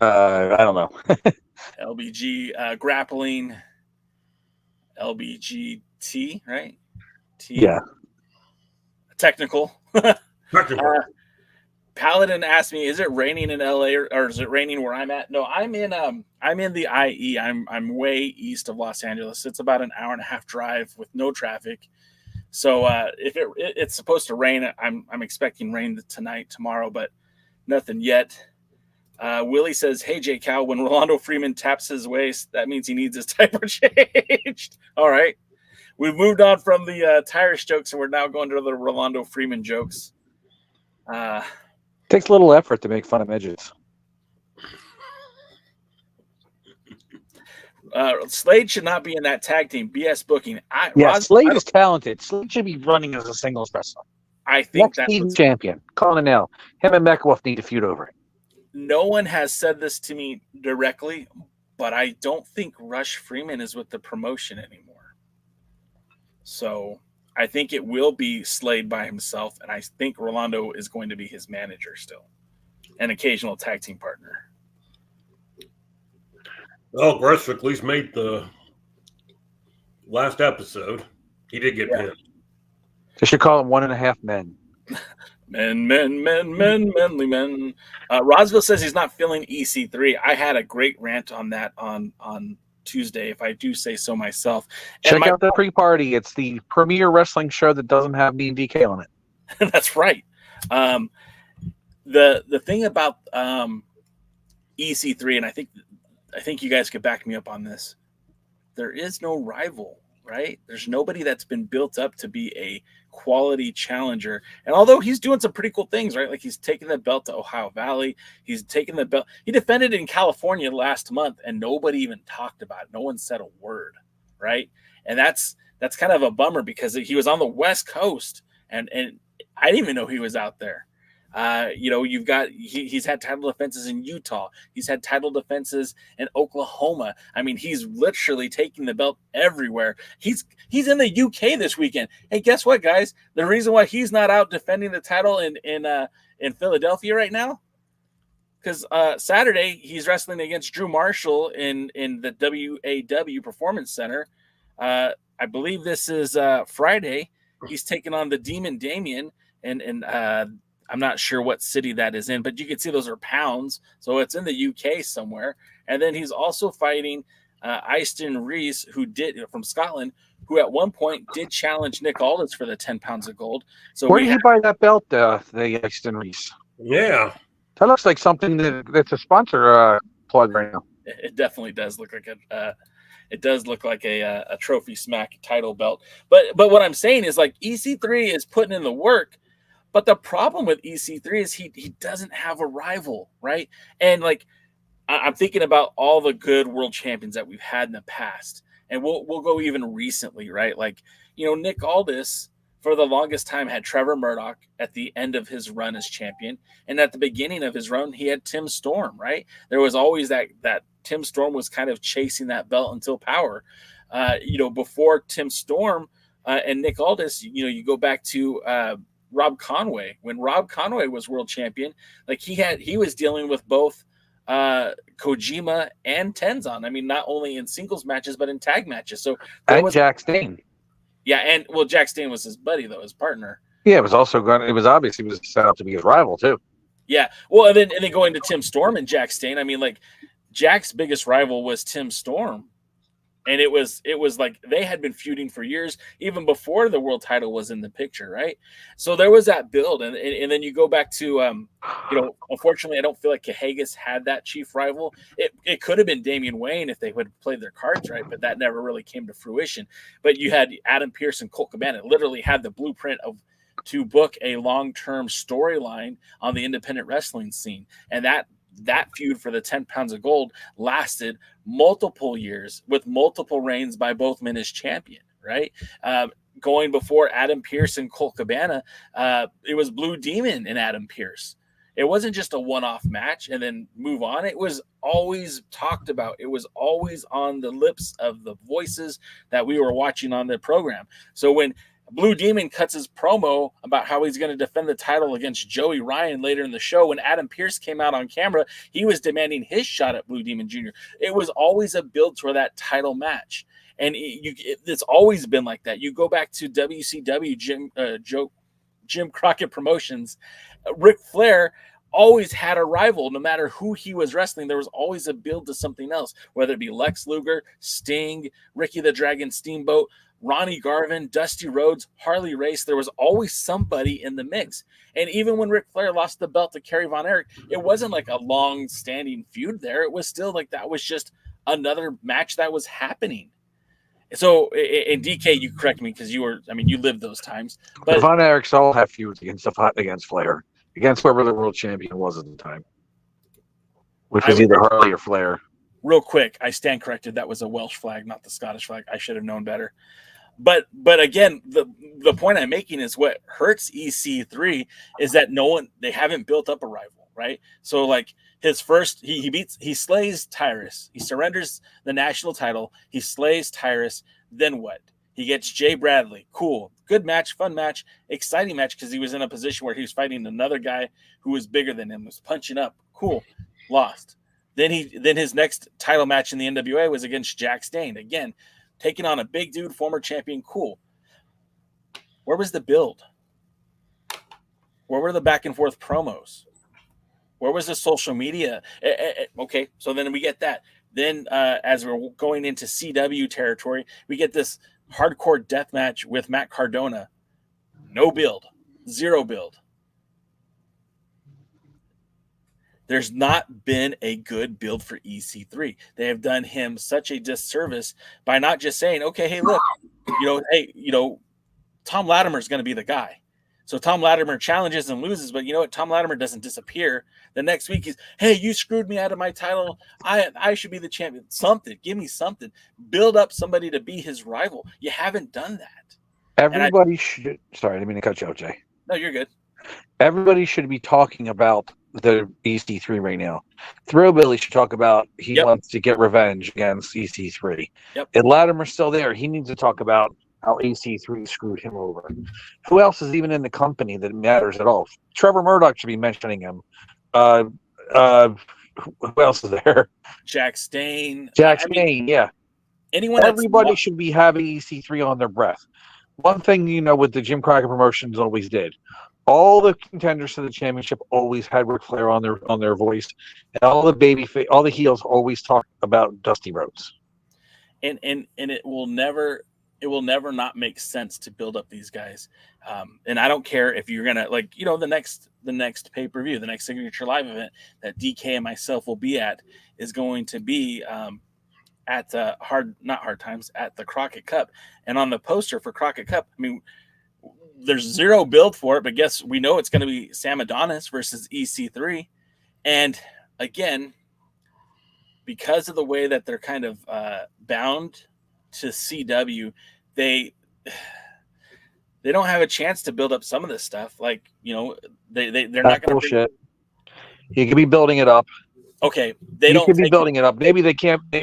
I don't know. LBG grappling, LBGT, right? Yeah. Technical. Paladin asked me, "Is it raining in LA or is it raining where I'm at?" No, I'm in the IE. I'm way east of Los Angeles. It's about an hour and a half drive with no traffic. So if it's supposed to rain, I'm expecting rain tonight, tomorrow, but nothing yet. Willie says, "Hey J Cal, when Rolando Freeman taps his waist, that means he needs his diaper changed." All right, we've moved on from the tires jokes, and we're now going to the Rolando Freeman jokes. Takes a little effort to make fun of midgets. Slade should not be in that tag team. BS booking. Slade is talented. Slade should be running as a singles wrestler. I think that's the champion. Colonel. Him and Mekwoff need to feud over it. No one has said this to me directly, but I don't think Rush Freeman is with the promotion anymore. So I think it will be Slade by himself, and I think Rolando is going to be his manager still, an occasional tag team partner. Well, Gressvik at least made the last episode. He did get pinned. They should call him 1.5 men. Manly men. Rosville says he's not feeling EC3. I had a great rant on that on Tuesday, if I do say so myself. Check out the pre-party. It's the premier wrestling show that doesn't have me and DK on it. That's right. The thing about EC3, and I think you guys could back me up on this. There is no rival, right? There's nobody that's been built up to be a quality challenger. And although he's doing some pretty cool things, right? Like he's taking the belt to Ohio Valley. He's taking the belt. He defended it in California last month and nobody even talked about it. No one said a word, right? And that's kind of a bummer because he was on the West Coast and I didn't even know he was out there. You've got he's had title defenses in Utah. He's had title defenses in Oklahoma. I mean, he's literally taking the belt everywhere. He's in the UK this weekend. Hey, guess what, guys? The reason why he's not out defending the title in Philadelphia right now, because Saturday he's wrestling against Drew Marshall in the WAW Performance Center. I believe this is Friday. He's taking on the Demon Damien, and I'm not sure what city that is in, but you can see those are pounds, so it's in the UK somewhere. And then he's also fighting Easton Reese, from Scotland, who at one point did challenge Nick Aldis for the 10 pounds of gold. So where did he buy that belt, the Easton Reese? Yeah, that looks like something that's a sponsor plug right now. It definitely does look like a trophy smack title belt. But what I'm saying is, like, EC3 is putting in the work. But the problem with EC3 is he doesn't have a rival, right? And like I'm thinking about all the good world champions that we've had in the past, and we'll go even recently, right? Like, Nick Aldis for the longest time had Trevor Murdoch at the end of his run as champion, and at the beginning of his run he had Tim Storm, right? There was always that Tim Storm was kind of chasing that belt until Power. Before Tim Storm and Nick Aldis, you go back to Rob Conway. When Rob Conway was world champion, like he was dealing with both Kojima and Tenzan. I mean, not only in singles matches but in tag matches. So Jack Stain. Yeah, and Jack Stain was his buddy though, his partner. Yeah, it was obvious he was set up to be his rival too. Yeah, well, and then going to Tim Storm and Jack Stain. I mean, like Jack's biggest rival was Tim Storm. And it was like they had been feuding for years, even before the world title was in the picture, right? So there was that build, and then you go back to, unfortunately, I don't feel like Cahagas had that chief rival. It could have been Damian Wayne if they would have played their cards right, but that never really came to fruition. But you had Adam Pearce and Colt Cabana literally had the blueprint to book a long-term storyline on the independent wrestling scene, and that feud for the 10 pounds of gold lasted multiple years with multiple reigns by both men as champion, right? Going before Adam Pearce and Colt Cabana, it was Blue Demon and Adam Pearce. It wasn't just a one-off match and then move on. It was always talked about. It was always on the lips of the voices that we were watching on the program. So when Blue Demon cuts his promo about how he's going to defend the title against Joey Ryan later in the show, when Adam Pearce came out on camera, he was demanding his shot at Blue Demon Jr. It was always a build toward that title match. And it's always been like that. You go back to WCW, Jim Crockett Promotions, Ric Flair always had a rival. No matter who he was wrestling, there was always a build to something else, whether it be Lex Luger, Sting, Ricky the Dragon Steamboat, Ronnie Garvin, Dusty Rhodes, Harley Race. There was always somebody in the mix. And even when Ric Flair lost the belt to Kerry Von Erich, it wasn't like a long-standing feud there. It was still like that was just another match that was happening. So, in DK, you correct me because you lived those times. But Von Erichs all have feuds against Flair, against whoever the world champion was at the time, which was either Harley or Flair. Real quick, I stand corrected. That was a Welsh flag, not the Scottish flag. I should have known better. But again, the point I'm making is what hurts EC3 is that they haven't built up a rival, right? So like his first, he slays Tyrus. He surrenders the national title. He slays Tyrus. Then what? He gets Jay Bradley. Cool. Good match, fun match, exciting match because he was in a position where he was fighting another guy who was bigger than him, was punching up. Cool. Lost. Then his next title match in the NWA was against Jack Stain. Again, taking on a big dude, former champion. Cool. Where was the build? Where were the back and forth promos? Where was the social media? Okay, so then we get that. Then as we're going into CW territory, we get this hardcore death match with Matt Cardona. No build. Zero build. There's not been a good build for EC3. They have done him such a disservice by not just saying, okay, hey, look, Tom Latimer is going to be the guy. So Tom Latimer challenges and loses, but you know what? Tom Latimer doesn't disappear. The next week he's, hey, you screwed me out of my title. I should be the champion. Something. Give me something. Build up somebody to be his rival. You haven't done that. Everybody should. Sorry, I didn't mean to cut you out, Jay. No, you're good. Everybody should be talking about the EC3 right now. Thrillbilly should talk about he wants to get revenge against EC3. Yep. If Latimer's still there, he needs to talk about how EC3 screwed him over. Who else is even in the company that matters at all? Trevor Murdoch should be mentioning him. Who else is there? Jack Stain. Yeah. Everybody should be having EC3 on their breath. One thing, with the Jim Crockett Promotions always did. All the contenders to the championship always had Ric Flair on their voice, and all the heels always talk about Dusty Rhodes. And it will never not make sense to build up these guys. And I don't care if you're gonna the next pay-per-view, the next Signature Live event that DK and myself will be at is going to be at the at the Crockett Cup. And on the poster for Crockett Cup, I mean, there's zero build for it, but we know it's going to be Sam Adonis versus EC3. And again, because of the way that they're kind of bound to CW, they don't have a chance to build up some of this stuff. They're not going to bullshit. You could be building it up. Okay, you could be building it up. Maybe they can't. They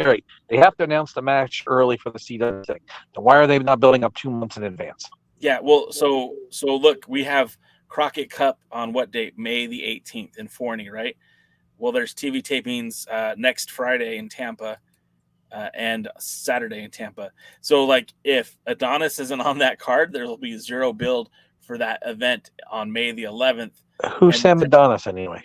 have to announce the match early for the CW thing. So why are they not building up 2 months in advance? Yeah, well, so look, we have Crockett Cup on what date? May the 18th in Forney, right? Well, there's TV tapings next Friday in Tampa and Saturday in Tampa. So, if Adonis isn't on that card, there will be zero build for that event on May the 11th. Who's Sam Adonis anyway?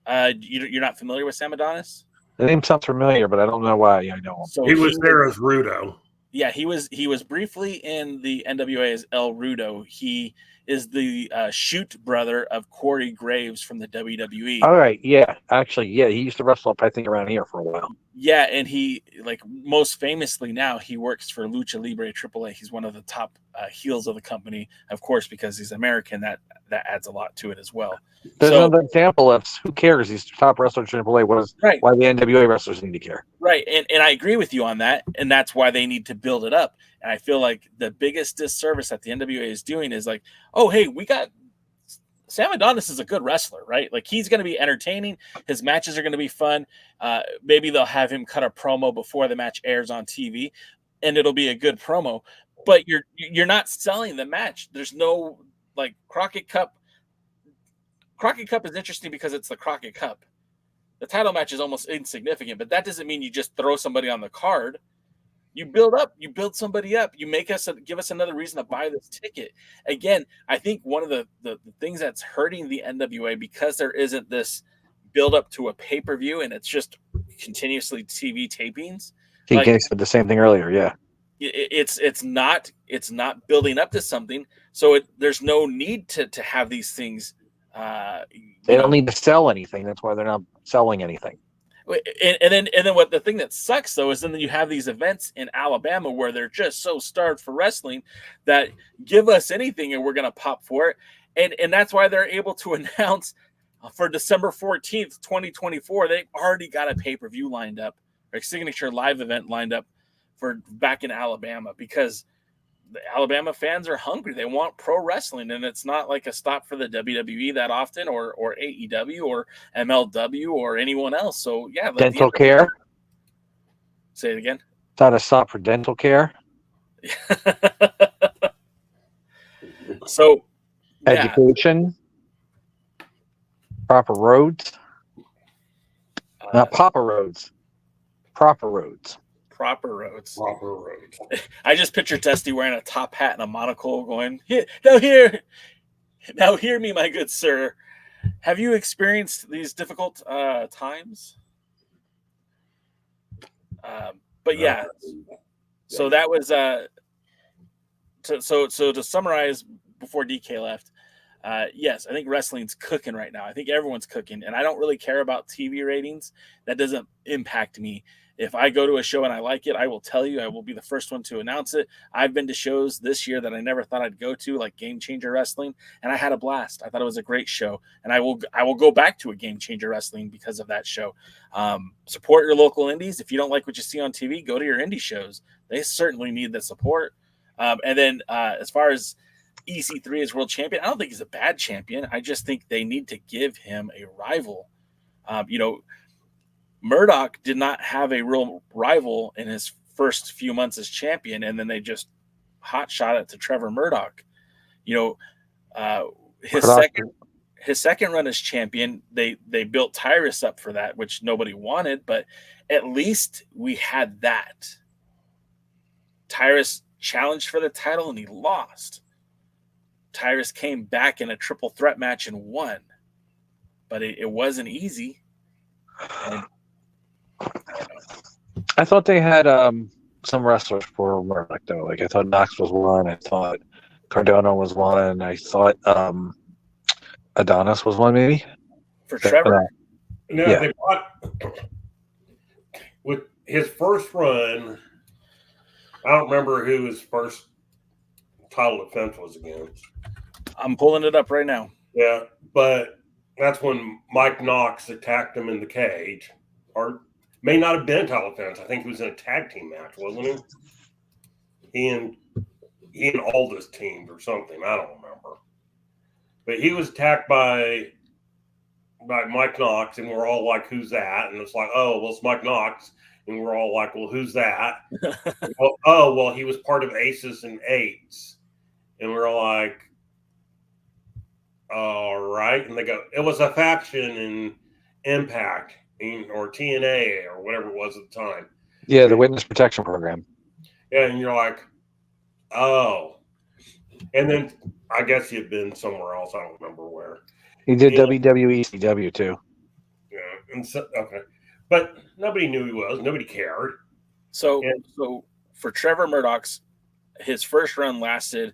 You're not familiar with Sam Adonis? The name sounds familiar, but I don't know why I know him. So he was there as Rudo. Yeah, he was briefly in the NWA as El Rudo. He is the shoot brother of Corey Graves from the WWE. All right, yeah. Actually, yeah, he used to wrestle up, I think, around here for a while. Yeah, and he, most famously now, he works for Lucha Libre AAA. He's one of the top heels of the company, of course, because he's American. That adds a lot to it as well. There's another example of who cares? He's top wrestler in AAA. Right. Why the NWA wrestlers need to care. Right, and I agree with you on that, and that's why they need to build it up. And I feel like the biggest disservice that the NWA is doing is oh, hey, we got Sam Adonis is a good wrestler, right? He's going to be entertaining. His matches are going to be fun. Maybe they'll have him cut a promo before the match airs on TV, and it'll be a good promo. But you're not selling the match. There's no Crockett Cup. Crockett Cup is interesting because it's the Crockett Cup. The title match is almost insignificant, but that doesn't mean you just throw somebody on the card. You build up, you build somebody up, you give us another reason to buy this ticket. Again, I think one of the things that's hurting the NWA, because there isn't this build up to a pay-per-view and it's just continuously TV tapings. TK said the same thing earlier, yeah. It's not building up to something, so there's no need to have these things. They don't need to sell anything. That's why they're not selling anything. And then what the thing that sucks though is then you have these events in Alabama where they're just so starved for wrestling that give us anything and we're gonna pop for it. And that's why they're able to announce for December 14th, 2024, they've already got a pay-per-view lined up, or a Signature Live event lined up for back in Alabama, because the Alabama fans are hungry. They want pro wrestling, and it's not like a stop for the WWE that often, or AEW or MLW or anyone else. So yeah, dental care. Say it again. It's not a stop for dental care. So education, proper roads, not Papa Roads, proper roads. Proper roads. I just picture Dusty wearing a top hat and a monocle going, now hear me, my good sir. Have you experienced these difficult times? But yeah, so that was so to summarize before DK left, yes, I think wrestling's cooking right now. I think everyone's cooking, and I don't really care about TV ratings. That doesn't impact me. If I go to a show and I like it, I will tell you. I will be the first one to announce it. I've been to shows this year that I never thought I'd go to, like Game Changer Wrestling, and I had a blast. I thought it was a great show, and I will go back to a Game Changer Wrestling because of that show. Support your local indies. If you don't like what you see on TV, go to your indie shows. They certainly need the support. And then as far as EC3 as world champion. I don't think he's a bad champion. I just think they need to give him a rival. Murdoch did not have a real rival in his first few months as champion, and then they just hot shot it to Trevor Murdoch. His second run as champion, they built Tyrus up for that, which nobody wanted, but at least we had that. Tyrus challenged for the title and he lost. Tyrus came back in a triple threat match and won, but it wasn't easy. And, I thought they had some wrestlers for Murdoch though. Like I thought Knox was one. I thought Cardona was one. I thought Adonis was one, maybe for Trevor. No, they bought with his first run. I don't remember who his first title defense was against. I'm pulling it up right now. Yeah, but that's when Mike Knox attacked him in the cage, or may not have been a title defense. I think he was in a tag team match, wasn't he? He and Aldous teamed or something. I don't remember. But he was attacked by Mike Knox, and we're all like, "Who's that?" And it's like, "Oh, well, it's Mike Knox." And we're all like, "Well, who's that?" well, he was part of Aces and Eights. And we're all like, all right. And they go, it was a faction in Impact or TNA or whatever it was at the time. Yeah, the Witness Protection Program. Yeah, and you're like, oh. And then I guess he had been somewhere else. I don't remember where. He did WWE CW too. Yeah, and so, okay. But nobody knew he was. Nobody cared. So for Trevor Murdoch's, his first run lasted.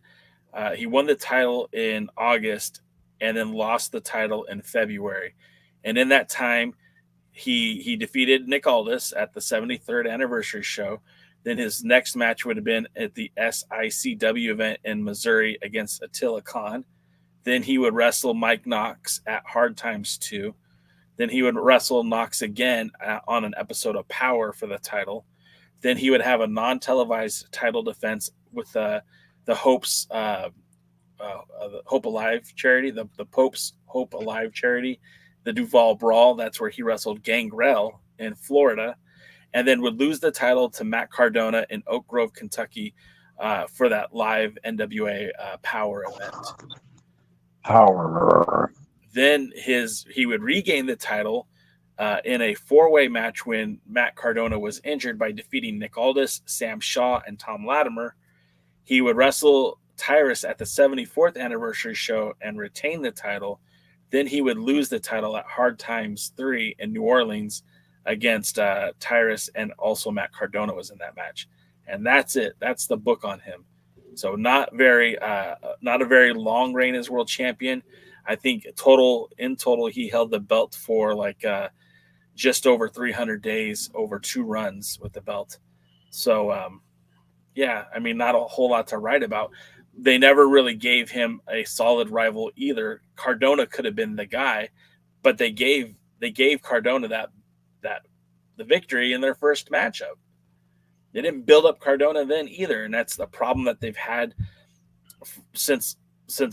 He won the title in August and then lost the title in February. And in that time, he defeated Nick Aldis at the 73rd anniversary show. Then his next match would have been at the SICW event in Missouri against Attila Khan. Then he would wrestle Mike Knox at Hard Times 2. Then he would wrestle Knox again on an episode of Power for the title. Then he would have a non-televised title defense with the Hope's the Hope Alive charity, the Pope's Hope Alive charity, the Duval Brawl. That's where he wrestled Gangrel in Florida, and then would lose the title to Matt Cardona in Oak Grove, Kentucky, for that live NWA Power event. Power. Then he would regain the title in a four-way match when Matt Cardona was injured by defeating Nick Aldis, Sam Shaw, and Tom Latimer. He would wrestle Tyrus at the 74th anniversary show and retain the title. Then he would lose the title at Hard Times 3 in New Orleans against Tyrus, and also Matt Cardona was in that match. And that's it. That's the book on him. So not a very long reign as world champion. I think in total, he held the belt for just over 300 days, over 2 runs with the belt. So, not a whole lot to write about. They never really gave him a solid rival either. Cardona could have been the guy, but they gave Cardona the victory in their first matchup. They didn't build up Cardona then either, and that's the problem that they've had since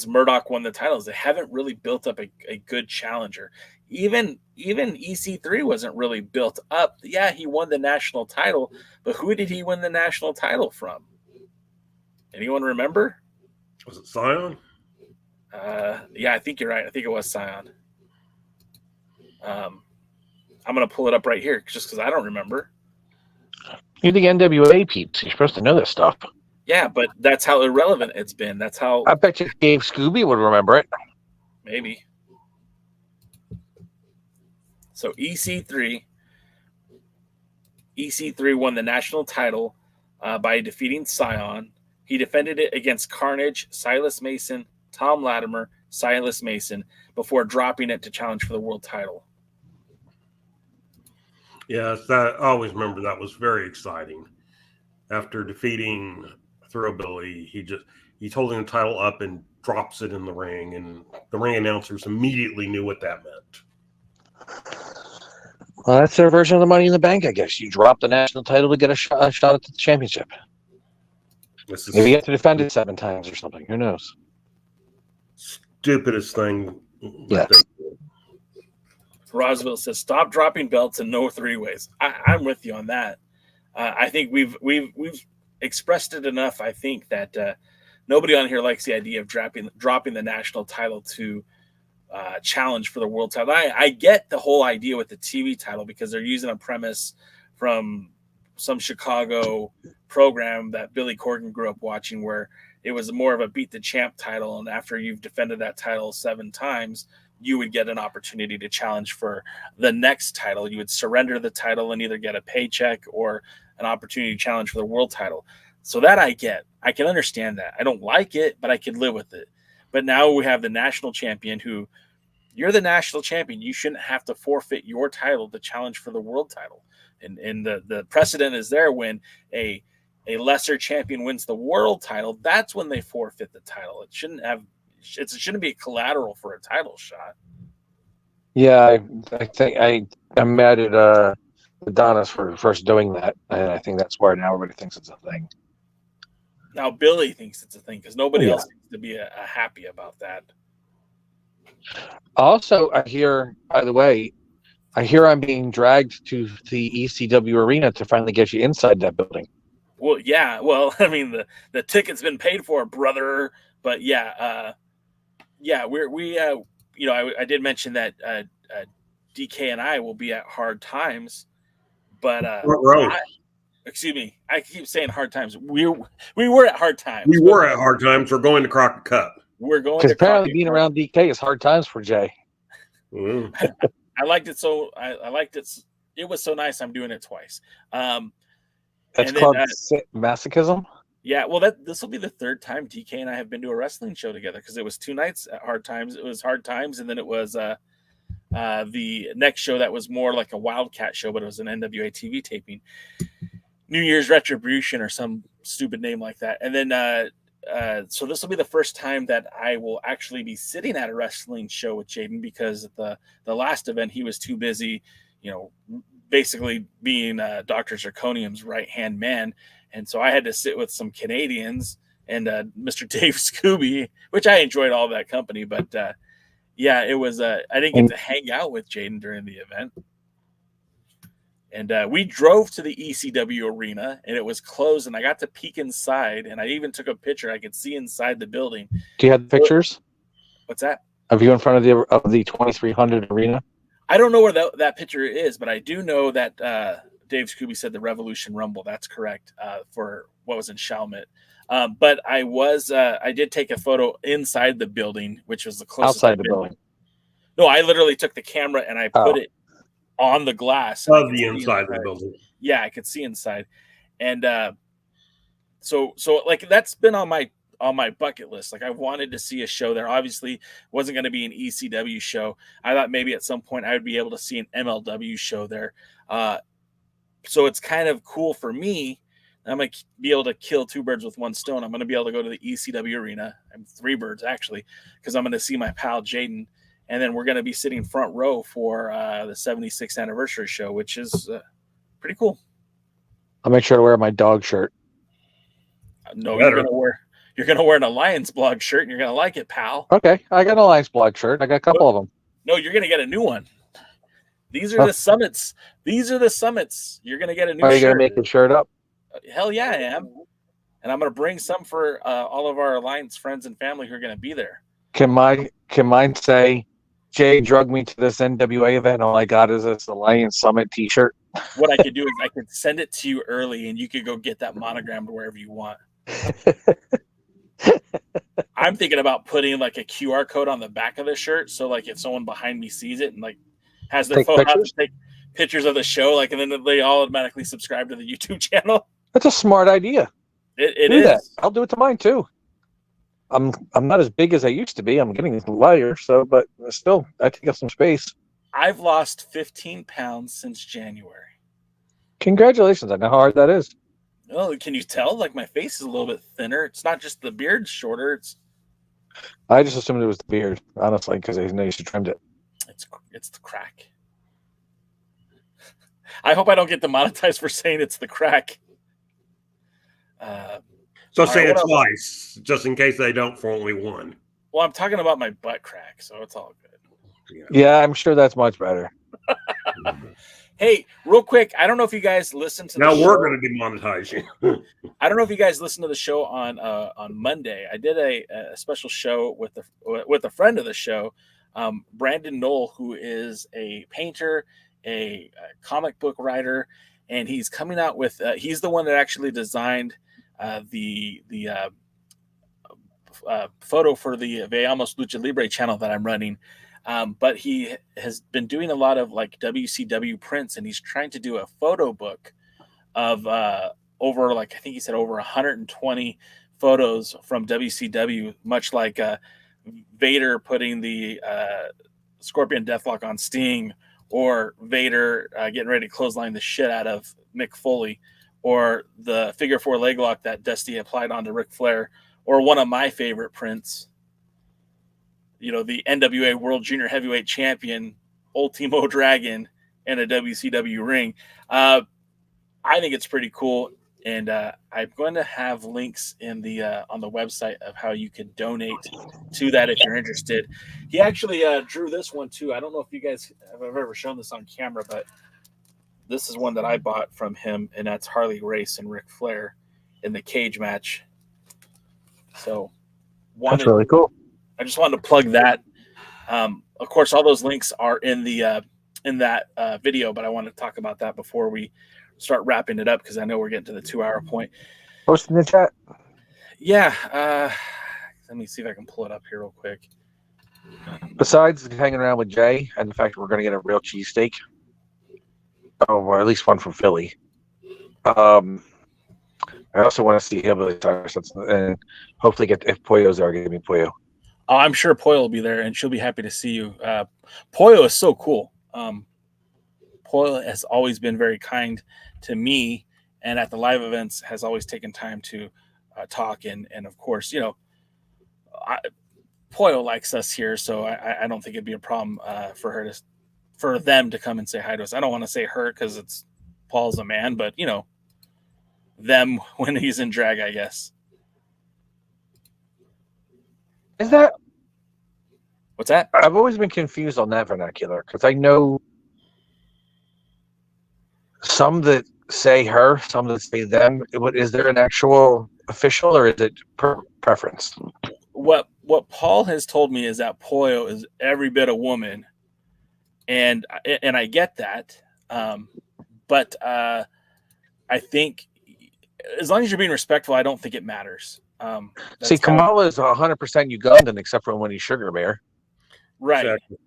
Murdoch won the titles. They haven't really built up a good challenger. Even EC3 wasn't really built up. Yeah, he won the national title, but who did he win the national title from? Anyone remember? Was it Scion? Yeah, I think you're right. I think it was Scion. I'm going to pull it up right here just because I don't remember. You're the NWA peeps. You're supposed to know this stuff. Yeah, but that's how irrelevant it's been. That's how. I bet you Dave Scooby would remember it. Maybe. So EC3 won the national title by defeating Scion. He defended it against Carnage, Silas Mason, Tom Latimer, Silas Mason, before dropping it to challenge for the world title. Yes, I always remember that was very exciting. After defeating Thrillbilly, he's holding the title up and drops it in the ring, and the ring announcers immediately knew what that meant. Well, that's their version of the Money in the Bank, I guess. You drop the national title to get a shot at the championship. Maybe you have to defend it 7 times or something. Who knows? stupidest thing. Yes. Roswell says, "Stop dropping belts and no three ways." I'm with you on that. I think we've expressed it enough. I think that nobody on here likes the idea of dropping the national title to challenge for the world title. I get the whole idea with the TV title because they're using a premise from some Chicago program that Billy Corgan grew up watching, where it was more of a beat the champ title, and after you've defended that title 7 times, you would get an opportunity to challenge for the next title. You would surrender the title and either get a paycheck or an opportunity to challenge for the world title. So that I get. I can understand that. I don't like it, but I can live with it. But now we have the national champion who, you're the national champion. You shouldn't have to forfeit your title to challenge for the world title. And the precedent is there when a lesser champion wins the world title, that's when they forfeit the title. It shouldn't be a collateral for a title shot. Yeah, I think I'm mad at Adonis for first doing that, and I think that's why now everybody thinks it's a thing. Now Billy thinks it's a thing because nobody else seems to be happy about that. Also, I hear, by the way, I'm being dragged to the ECW arena to finally get you inside that building. Well, yeah. Well, I mean, the ticket's been paid for, brother. But yeah, I did mention that DK and I will be at Hard Times, but excuse me, I keep saying Hard Times. We were at Hard Times. We were at Hard Times. We're going to Crockett Cup. We're going because to apparently being around DK is hard times for Jay. I liked it so. I liked it. It was so nice. I'm doing it twice. That's called masochism. Yeah, well, this will be the 3rd time DK and I have been to a wrestling show together because it was 2 nights at Hard Times. It was Hard Times, and then it was the next show that was more like a Wildcat show, but it was an NWA TV taping, New Year's Retribution or some stupid name like that. And then so this will be the first time that I will actually be sitting at a wrestling show with Jaden because at the last event he was too busy, basically being Dr. Zirconium's right-hand man. And so I had to sit with some Canadians and Mr. Dave Scooby, which I enjoyed all that company. But yeah, it was I didn't get to hang out with Jaden during the event. And we drove to the ECW arena, and it was closed, and I got to peek inside, and I even took a picture. I could see inside the building. Do you have pictures? What's that? Of you in front of the 2300 arena? I don't know where that picture is, but I do know that Dave Scooby said the Revolution Rumble. That's correct for what was in Chalmette. But I did take a photo inside the building, which was the closest. Outside the building? No, I literally took the camera and I put it on the glass of the inside of the building. Yeah, I could see inside. And so like that's been on my bucket list. Like I wanted to see a show there. Obviously wasn't going to be an ECW show. I thought maybe at some point I would be able to see an MLW show there. So it's kind of cool for me. I'm going to be able to kill 2 birds with 1 stone. I'm going to be able to go to the ECW arena. I'm 3 birds actually, because I'm going to see my pal Jaden. And then we're going to be sitting front row for the 76th anniversary show, which is pretty cool. I'll make sure to wear my dog shirt. No, you're going to wear an Alliance blog shirt, and you're going to like it, pal. Okay, I got an Alliance blog shirt. I got a couple of them. No, you're going to get a new one. These are the summits. These are the summits. You're going to get a new shirt. Are you going to make the shirt up? Hell yeah, I am. And I'm going to bring some for all of our Alliance friends and family who are going to be there. Can mine say, Jay drugged me to this NWA event. All I got is this Alliance Summit T-shirt. What I could do is I could send it to you early, and you could go get that monogrammed wherever you want. I'm thinking about putting like a QR code on the back of the shirt, so like if someone behind me sees it and like has their phone out to take pictures of the show, like, and then they all automatically subscribe to the YouTube channel. That's a smart idea. It is. That. I'll do it to mine too. I'm not as big as I used to be. I'm getting lighter, but still, I take up some space. I've lost 15 pounds since January. Congratulations! I know how hard that is. Oh, can you tell? Like my face is a little bit thinner. It's not just the beard's shorter. I just assumed it was the beard, honestly, because I know you trimmed it. It's the crack. I hope I don't get demonetized for saying it's the crack. So say it twice, just in case they don't for only one. Well, I'm talking about my butt crack, so it's all good. Yeah, I'm sure that's much better. Hey, real quick, I don't know if you guys listened to the Now show. we're going to demonetize you. I don't know if you guys listened to the show on Monday. I did a special show with a friend of the show, Brandon Knoll, who is a painter, a comic book writer, and he's coming out with. He's the one that actually designed the photo for the Veamos Lucha Libre channel that I'm running. But he has been doing a lot of like WCW prints, and he's trying to do a photo book of over, like, I think he said over 120 photos from WCW, much like Vader putting the Scorpion Deathlock on Sting, or Vader getting ready to clothesline the shit out of Mick Foley, or the figure four leg lock that Dusty applied onto Ric Flair, or one of my favorite prints, the NWA World Junior Heavyweight Champion, Ultimo Dragon, in a WCW ring. I think it's pretty cool, and I'm going to have links in the on the website of how you can donate to that if you're interested. He actually drew this one too. I don't know if you guys have ever shown this on camera, but this is one that I bought from him, and that's Harley Race and Ric Flair in the cage match. So, That's really cool. I just wanted to plug that. Of course, all those links are in the in that video, but I want to talk about that before we start wrapping it up, because I know we're getting to the 2-hour point. Post in the chat. Yeah. Let me see if I can pull it up here real quick. Besides hanging around with Jay and the fact that we're going to get a real cheesesteak, or at least one from Philly, I also want to see Hillbilly Cyrus and hopefully get, if Pollo's there, give me Pollo. Oh, I'm sure Pollo will be there, and she'll be happy to see you. Pollo is so cool. Pollo has always been very kind to me, and at the live events has always taken time to talk. And of course, Pollo likes us here, so I don't think it'd be a problem for them to come and say hi to us. I don't want to say her because it's Paul's a man, but them when he's in drag, I guess. Is that? What's that? I've always been confused on that vernacular, because I know some that say her, some that say them. Is there an actual official, or is it preference? What Paul has told me is that Pollo is every bit a woman, and I get that, but I think as long as you're being respectful, I don't think it matters. See, Kamala is 100% Ugandan, except for when he's Sugar Bear. Right. Exactly.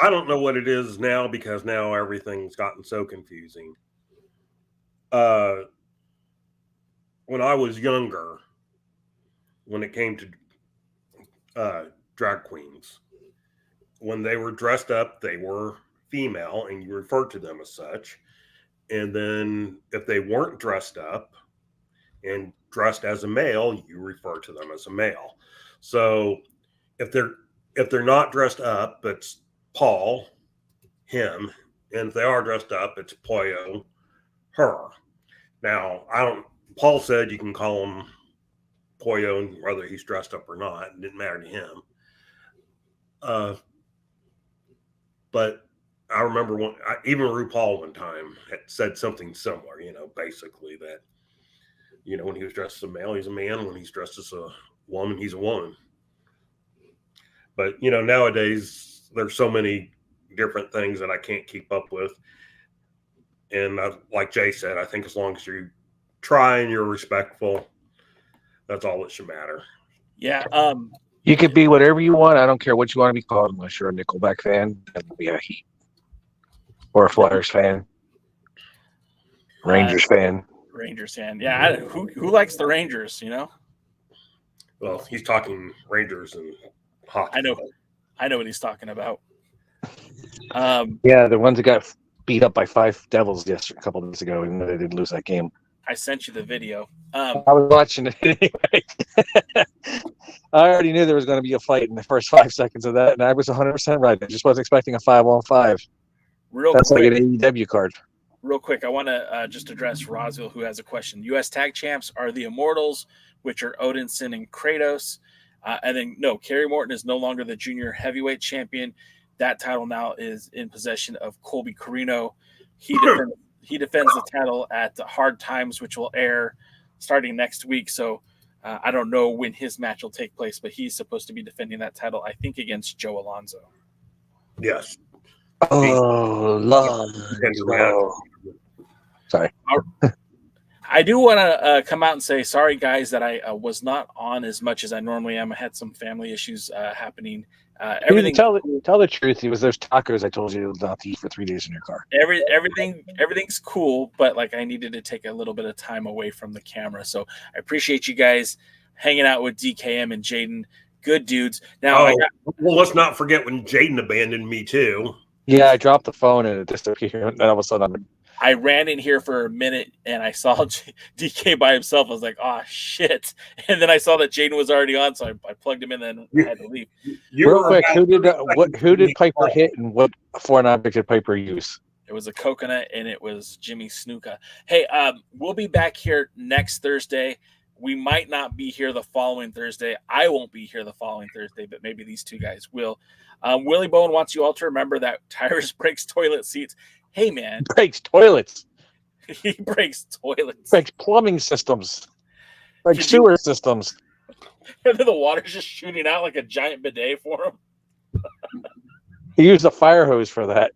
I don't know what it is now, because now everything's gotten so confusing. When I was younger, when it came to drag queens, when they were dressed up, they were female, and you referred to them as such. And then if they weren't dressed up and dressed as a male, you refer to them as a male. So if they're not dressed up, it's Paul, him, and if they are dressed up, it's Pollo, her. Now, Paul said you can call him Pollo whether he's dressed up or not. It didn't matter to him. But I remember even RuPaul one time had said something similar, basically that, when he was dressed as a male, he's a man. When he's dressed as a woman, he's a woman. But, nowadays there's so many different things that I can't keep up with. And like Jay said, I think as long as you try and you're respectful, that's all that should matter. Yeah. You could be whatever you want. I don't care what you want to be called, unless you're a Nickelback fan. That would be a Heat. Or a Flyers fan. Rangers fan. Rangers fan. Yeah. Who likes the Rangers, Well, he's talking Rangers and hockey. I know what he's talking about. Yeah, the ones that got beat up by 5 Devils a couple of days ago, even though they didn't lose that game. I sent you the video. I was watching it anyway. I already knew there was going to be a fight in the first 5 seconds of that, and I was 100% right. I just wasn't expecting a 5-on-5. That's quick, like an AEW card. Real quick, I want to just address Roswell, who has a question. U.S. Tag Champs are the Immortals, which are Odinson and Kratos. And then, no, Kerry Morton is no longer the junior heavyweight champion. That title now is in possession of Colby Carino. He defends the title at Hard Times, which will air starting next week. So I don't know when his match will take place, but he's supposed to be defending that title, I think, against Joe Alonzo. Yes. Oh, Lord. Sorry. I do want to come out and say sorry, guys, that I was not on as much as I normally am. I had some family issues happening. Everything. Tell the truth. It was those tacos I told you not to eat for 3 days in your car. Everything's cool, but like I needed to take a little bit of time away from the camera. So I appreciate you guys hanging out with DKM and Jaden. Good dudes. Now, well, let's not forget when Jaden abandoned me too. Yeah, I dropped the phone and it disappeared. And all of a sudden, I ran in here for a minute and I saw DK by himself. I was like, oh, shit. And then I saw that Jaden was already on, so I plugged him in and then I had to leave. Real quick, who did Piper hit and what foreign object did Piper use? It was a coconut and it was Jimmy Snuka. Hey, we'll be back here next Thursday. We might not be here the following Thursday. I won't be here the following Thursday, but maybe these two guys will. Willie Bowen wants you all to remember that Tyrus breaks toilet seats. Hey, man. Breaks toilets. He breaks toilets. Breaks plumbing systems. Like sewer systems. And then the water's just shooting out like a giant bidet for him. He used a fire hose for that.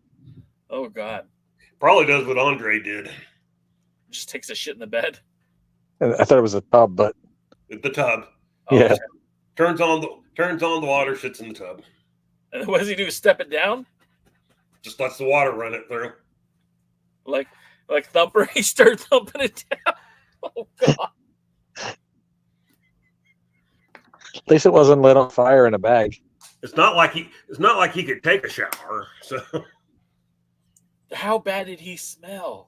Oh, God. Probably does what Andre did. Just takes a shit in the bed. I thought it was a tub, but The tub. Oh, yeah. okay. Turns on the water, sits in the tub. And what does he do? Step it down? Just lets the water run it through. Like Thumper, he starts thumping it down. Oh, God. At least it wasn't lit on fire in a bag. It's not like he could take a shower. So, How bad did he smell?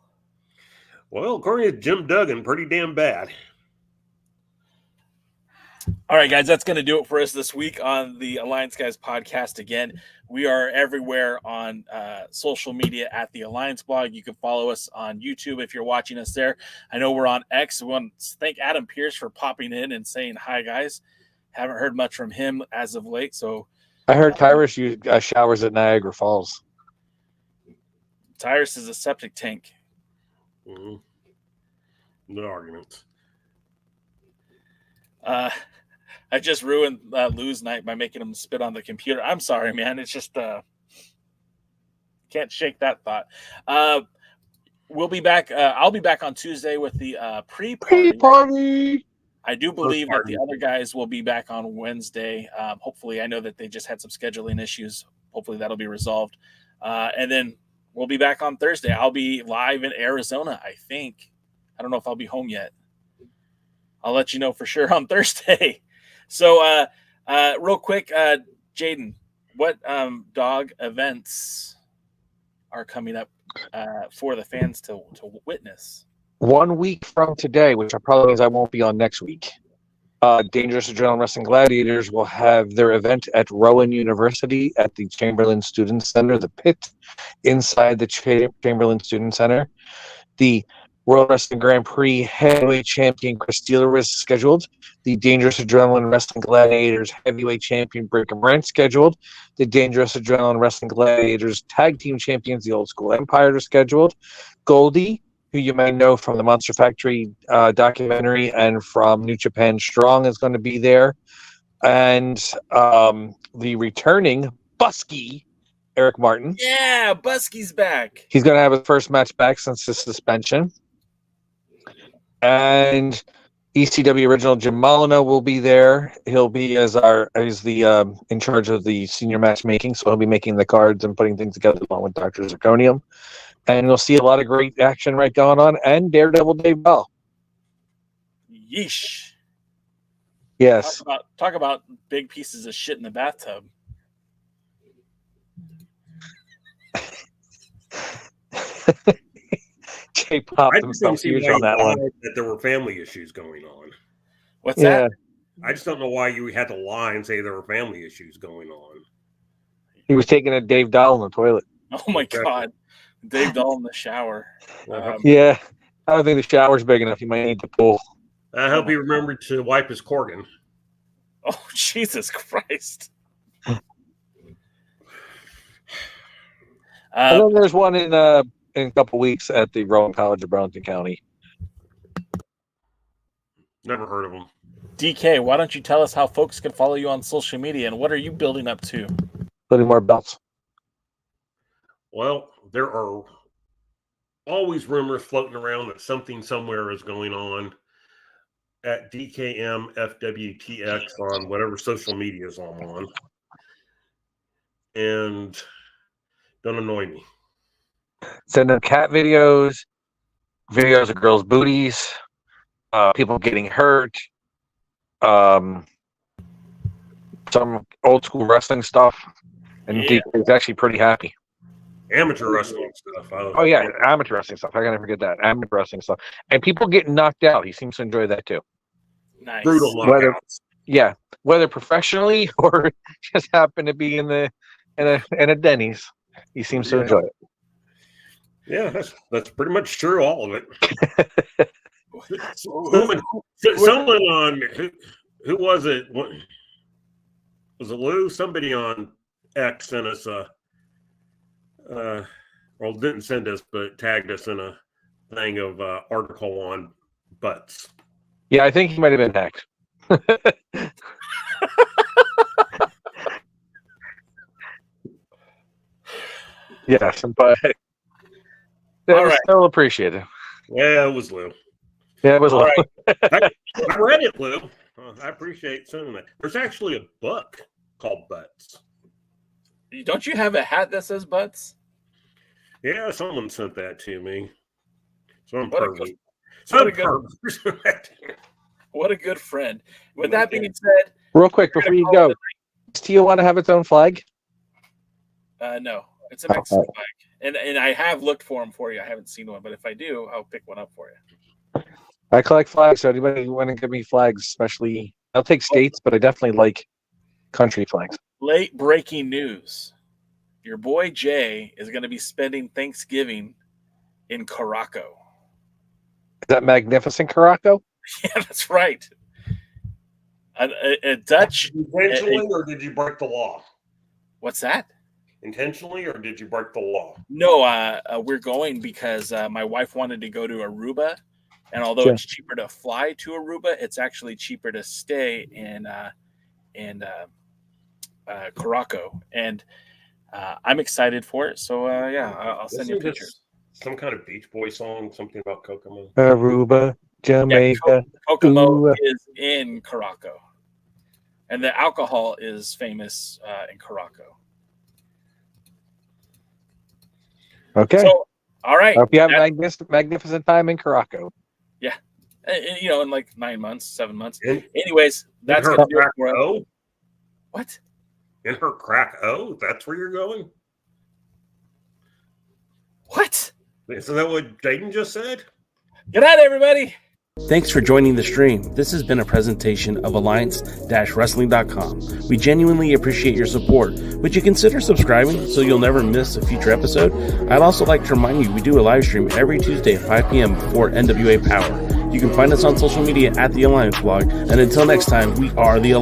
well, according to Jim Duggan, pretty damn bad. All right, guys, that's going to do it for us this week on the Alliance Guys podcast. Again, we are everywhere on social media at the Alliance Blog. You can follow us on YouTube if you're watching us there. I know we're on X. We want to thank Adam Pierce for popping in and saying hi, guys. Haven't heard much from him as of late. So I heard Tyrus showers at Niagara Falls. Tyrus is a septic tank. Mm-hmm. No arguments. I just ruined Lou's night by making him spit on the computer. I'm sorry, man. It's just can't shake that thought. We'll be back. I'll be back on Tuesday with the pre-party. I do believe that the other guys will be back on Wednesday. Hopefully, I know that they just had some scheduling issues. Hopefully, that'll be resolved. And then we'll be back on Thursday. I'll be live in Arizona, I think. I don't know if I'll be home yet. I'll let you know for sure on Thursday. So, real quick, Jaden, what dog events are coming up for the fans to witness? 1 week from today, which probably means I won't be on next week, Dangerous Adrenaline Wrestling Gladiators will have their event at Rowan University at the Chamberlain Student Center, the pit inside the Chamberlain Student Center. The World Wrestling Grand Prix heavyweight champion Chris Steeler is scheduled. The Dangerous Adrenaline Wrestling Gladiators heavyweight champion Breaker Brent scheduled. The Dangerous Adrenaline Wrestling Gladiators tag team champions, the Old School Empire, are scheduled. Goldie, who you may know from the Monster Factory documentary and from New Japan Strong, is going to be there. And the returning Busky, Eric Martin. Yeah, Busky's back. He's going to have his first match back since his suspension. And ECW original Jim Molyneux will be there. He'll be in charge of the senior matchmaking, so he'll be making the cards and putting things together along with Dr. Zirconium. And you'll see a lot of great action going on. And Daredevil Dave Bell. Yeesh. Yes. Talk about big pieces of shit in the bathtub. Jay popped himself huge on that one. That there were family issues going on. What's that? I just don't know why you had to lie and say there were family issues going on. He was taking a Dave Dahl in the toilet. Oh my God. Dave Dahl in the shower. Yeah. I don't think the shower's big enough. You might need the pool. I hope he remembered to wipe his Corgan. Oh, Jesus Christ. And then there's one in a couple weeks at the Rowan College of Burlington County. Never heard of them. DK, why don't you tell us how folks can follow you on social media, and what are you building up to? Putting more belts. Well, there are always rumors floating around that something somewhere is going on at DKMFWTX on whatever social medias I'm on. And don't annoy me. Send them cat videos of girls' booties, people getting hurt, some old school wrestling stuff. And Yeah. DK's actually pretty happy. Amateur wrestling stuff. Oh, yeah, amateur wrestling stuff. I gotta forget that. Amateur wrestling stuff. And people getting knocked out. He seems to enjoy that too. Nice. Brutal knockouts. Whether professionally or just happen to be in a Denny's, he seems to enjoy it. Yeah, that's pretty much true. All of it. Someone on who was it? Was it Lou? Somebody on X sent us well, didn't send us, but tagged us in a thing of article on butts. Yeah, I think he might have been hacked. Yes, but it was still appreciated. Yeah, it was Lou. Yeah, it was Lou. Right. I read it, Lou. I appreciate sending that. There's actually a book called Butts. Don't you have a hat that says butts? Yeah, someone sent that to me. What a good friend. With that being said, real quick before you go, does Tijuana have its own flag? No, it's a Mexican flag, and I have looked for them for you. I haven't seen one, but if I do, I'll pick one up for you. I collect flags, so anybody want to give me flags, especially I'll take states, but I definitely like country flags. Late breaking news. Your boy Jay is going to be spending Thanksgiving in Caraco. Is that magnificent Caraco? Yeah, that's right. A Dutch. Intentionally, or did you break the law? What's that? Intentionally, or did you break the law? No, we're going because my wife wanted to go to Aruba, and although it's cheaper to fly to Aruba, it's actually cheaper to stay in Caraco, and I'm excited for it. So I'll send you pictures. Some kind of Beach Boy song, something about Kokomo. Aruba, Jamaica. Yeah, Kokomo is in Caraco, and the alcohol is famous in Caraco. Okay. So, all right. I hope you have a magnificent time in Caraco. Yeah. In like 9 months, 7 months. Anyways, that's going to do it for us. What? In her crack O? That's where you're going? What? Isn't that what Dayton just said? Good night, everybody. Thanks for joining the stream. This has been a presentation of Alliance-Wrestling.com. We genuinely appreciate your support. Would you consider subscribing so you'll never miss a future episode? I'd also like to remind you we do a live stream every Tuesday at 5 p.m. before NWA Power. You can find us on social media at The Alliance Blog. And until next time, we are The Alliance.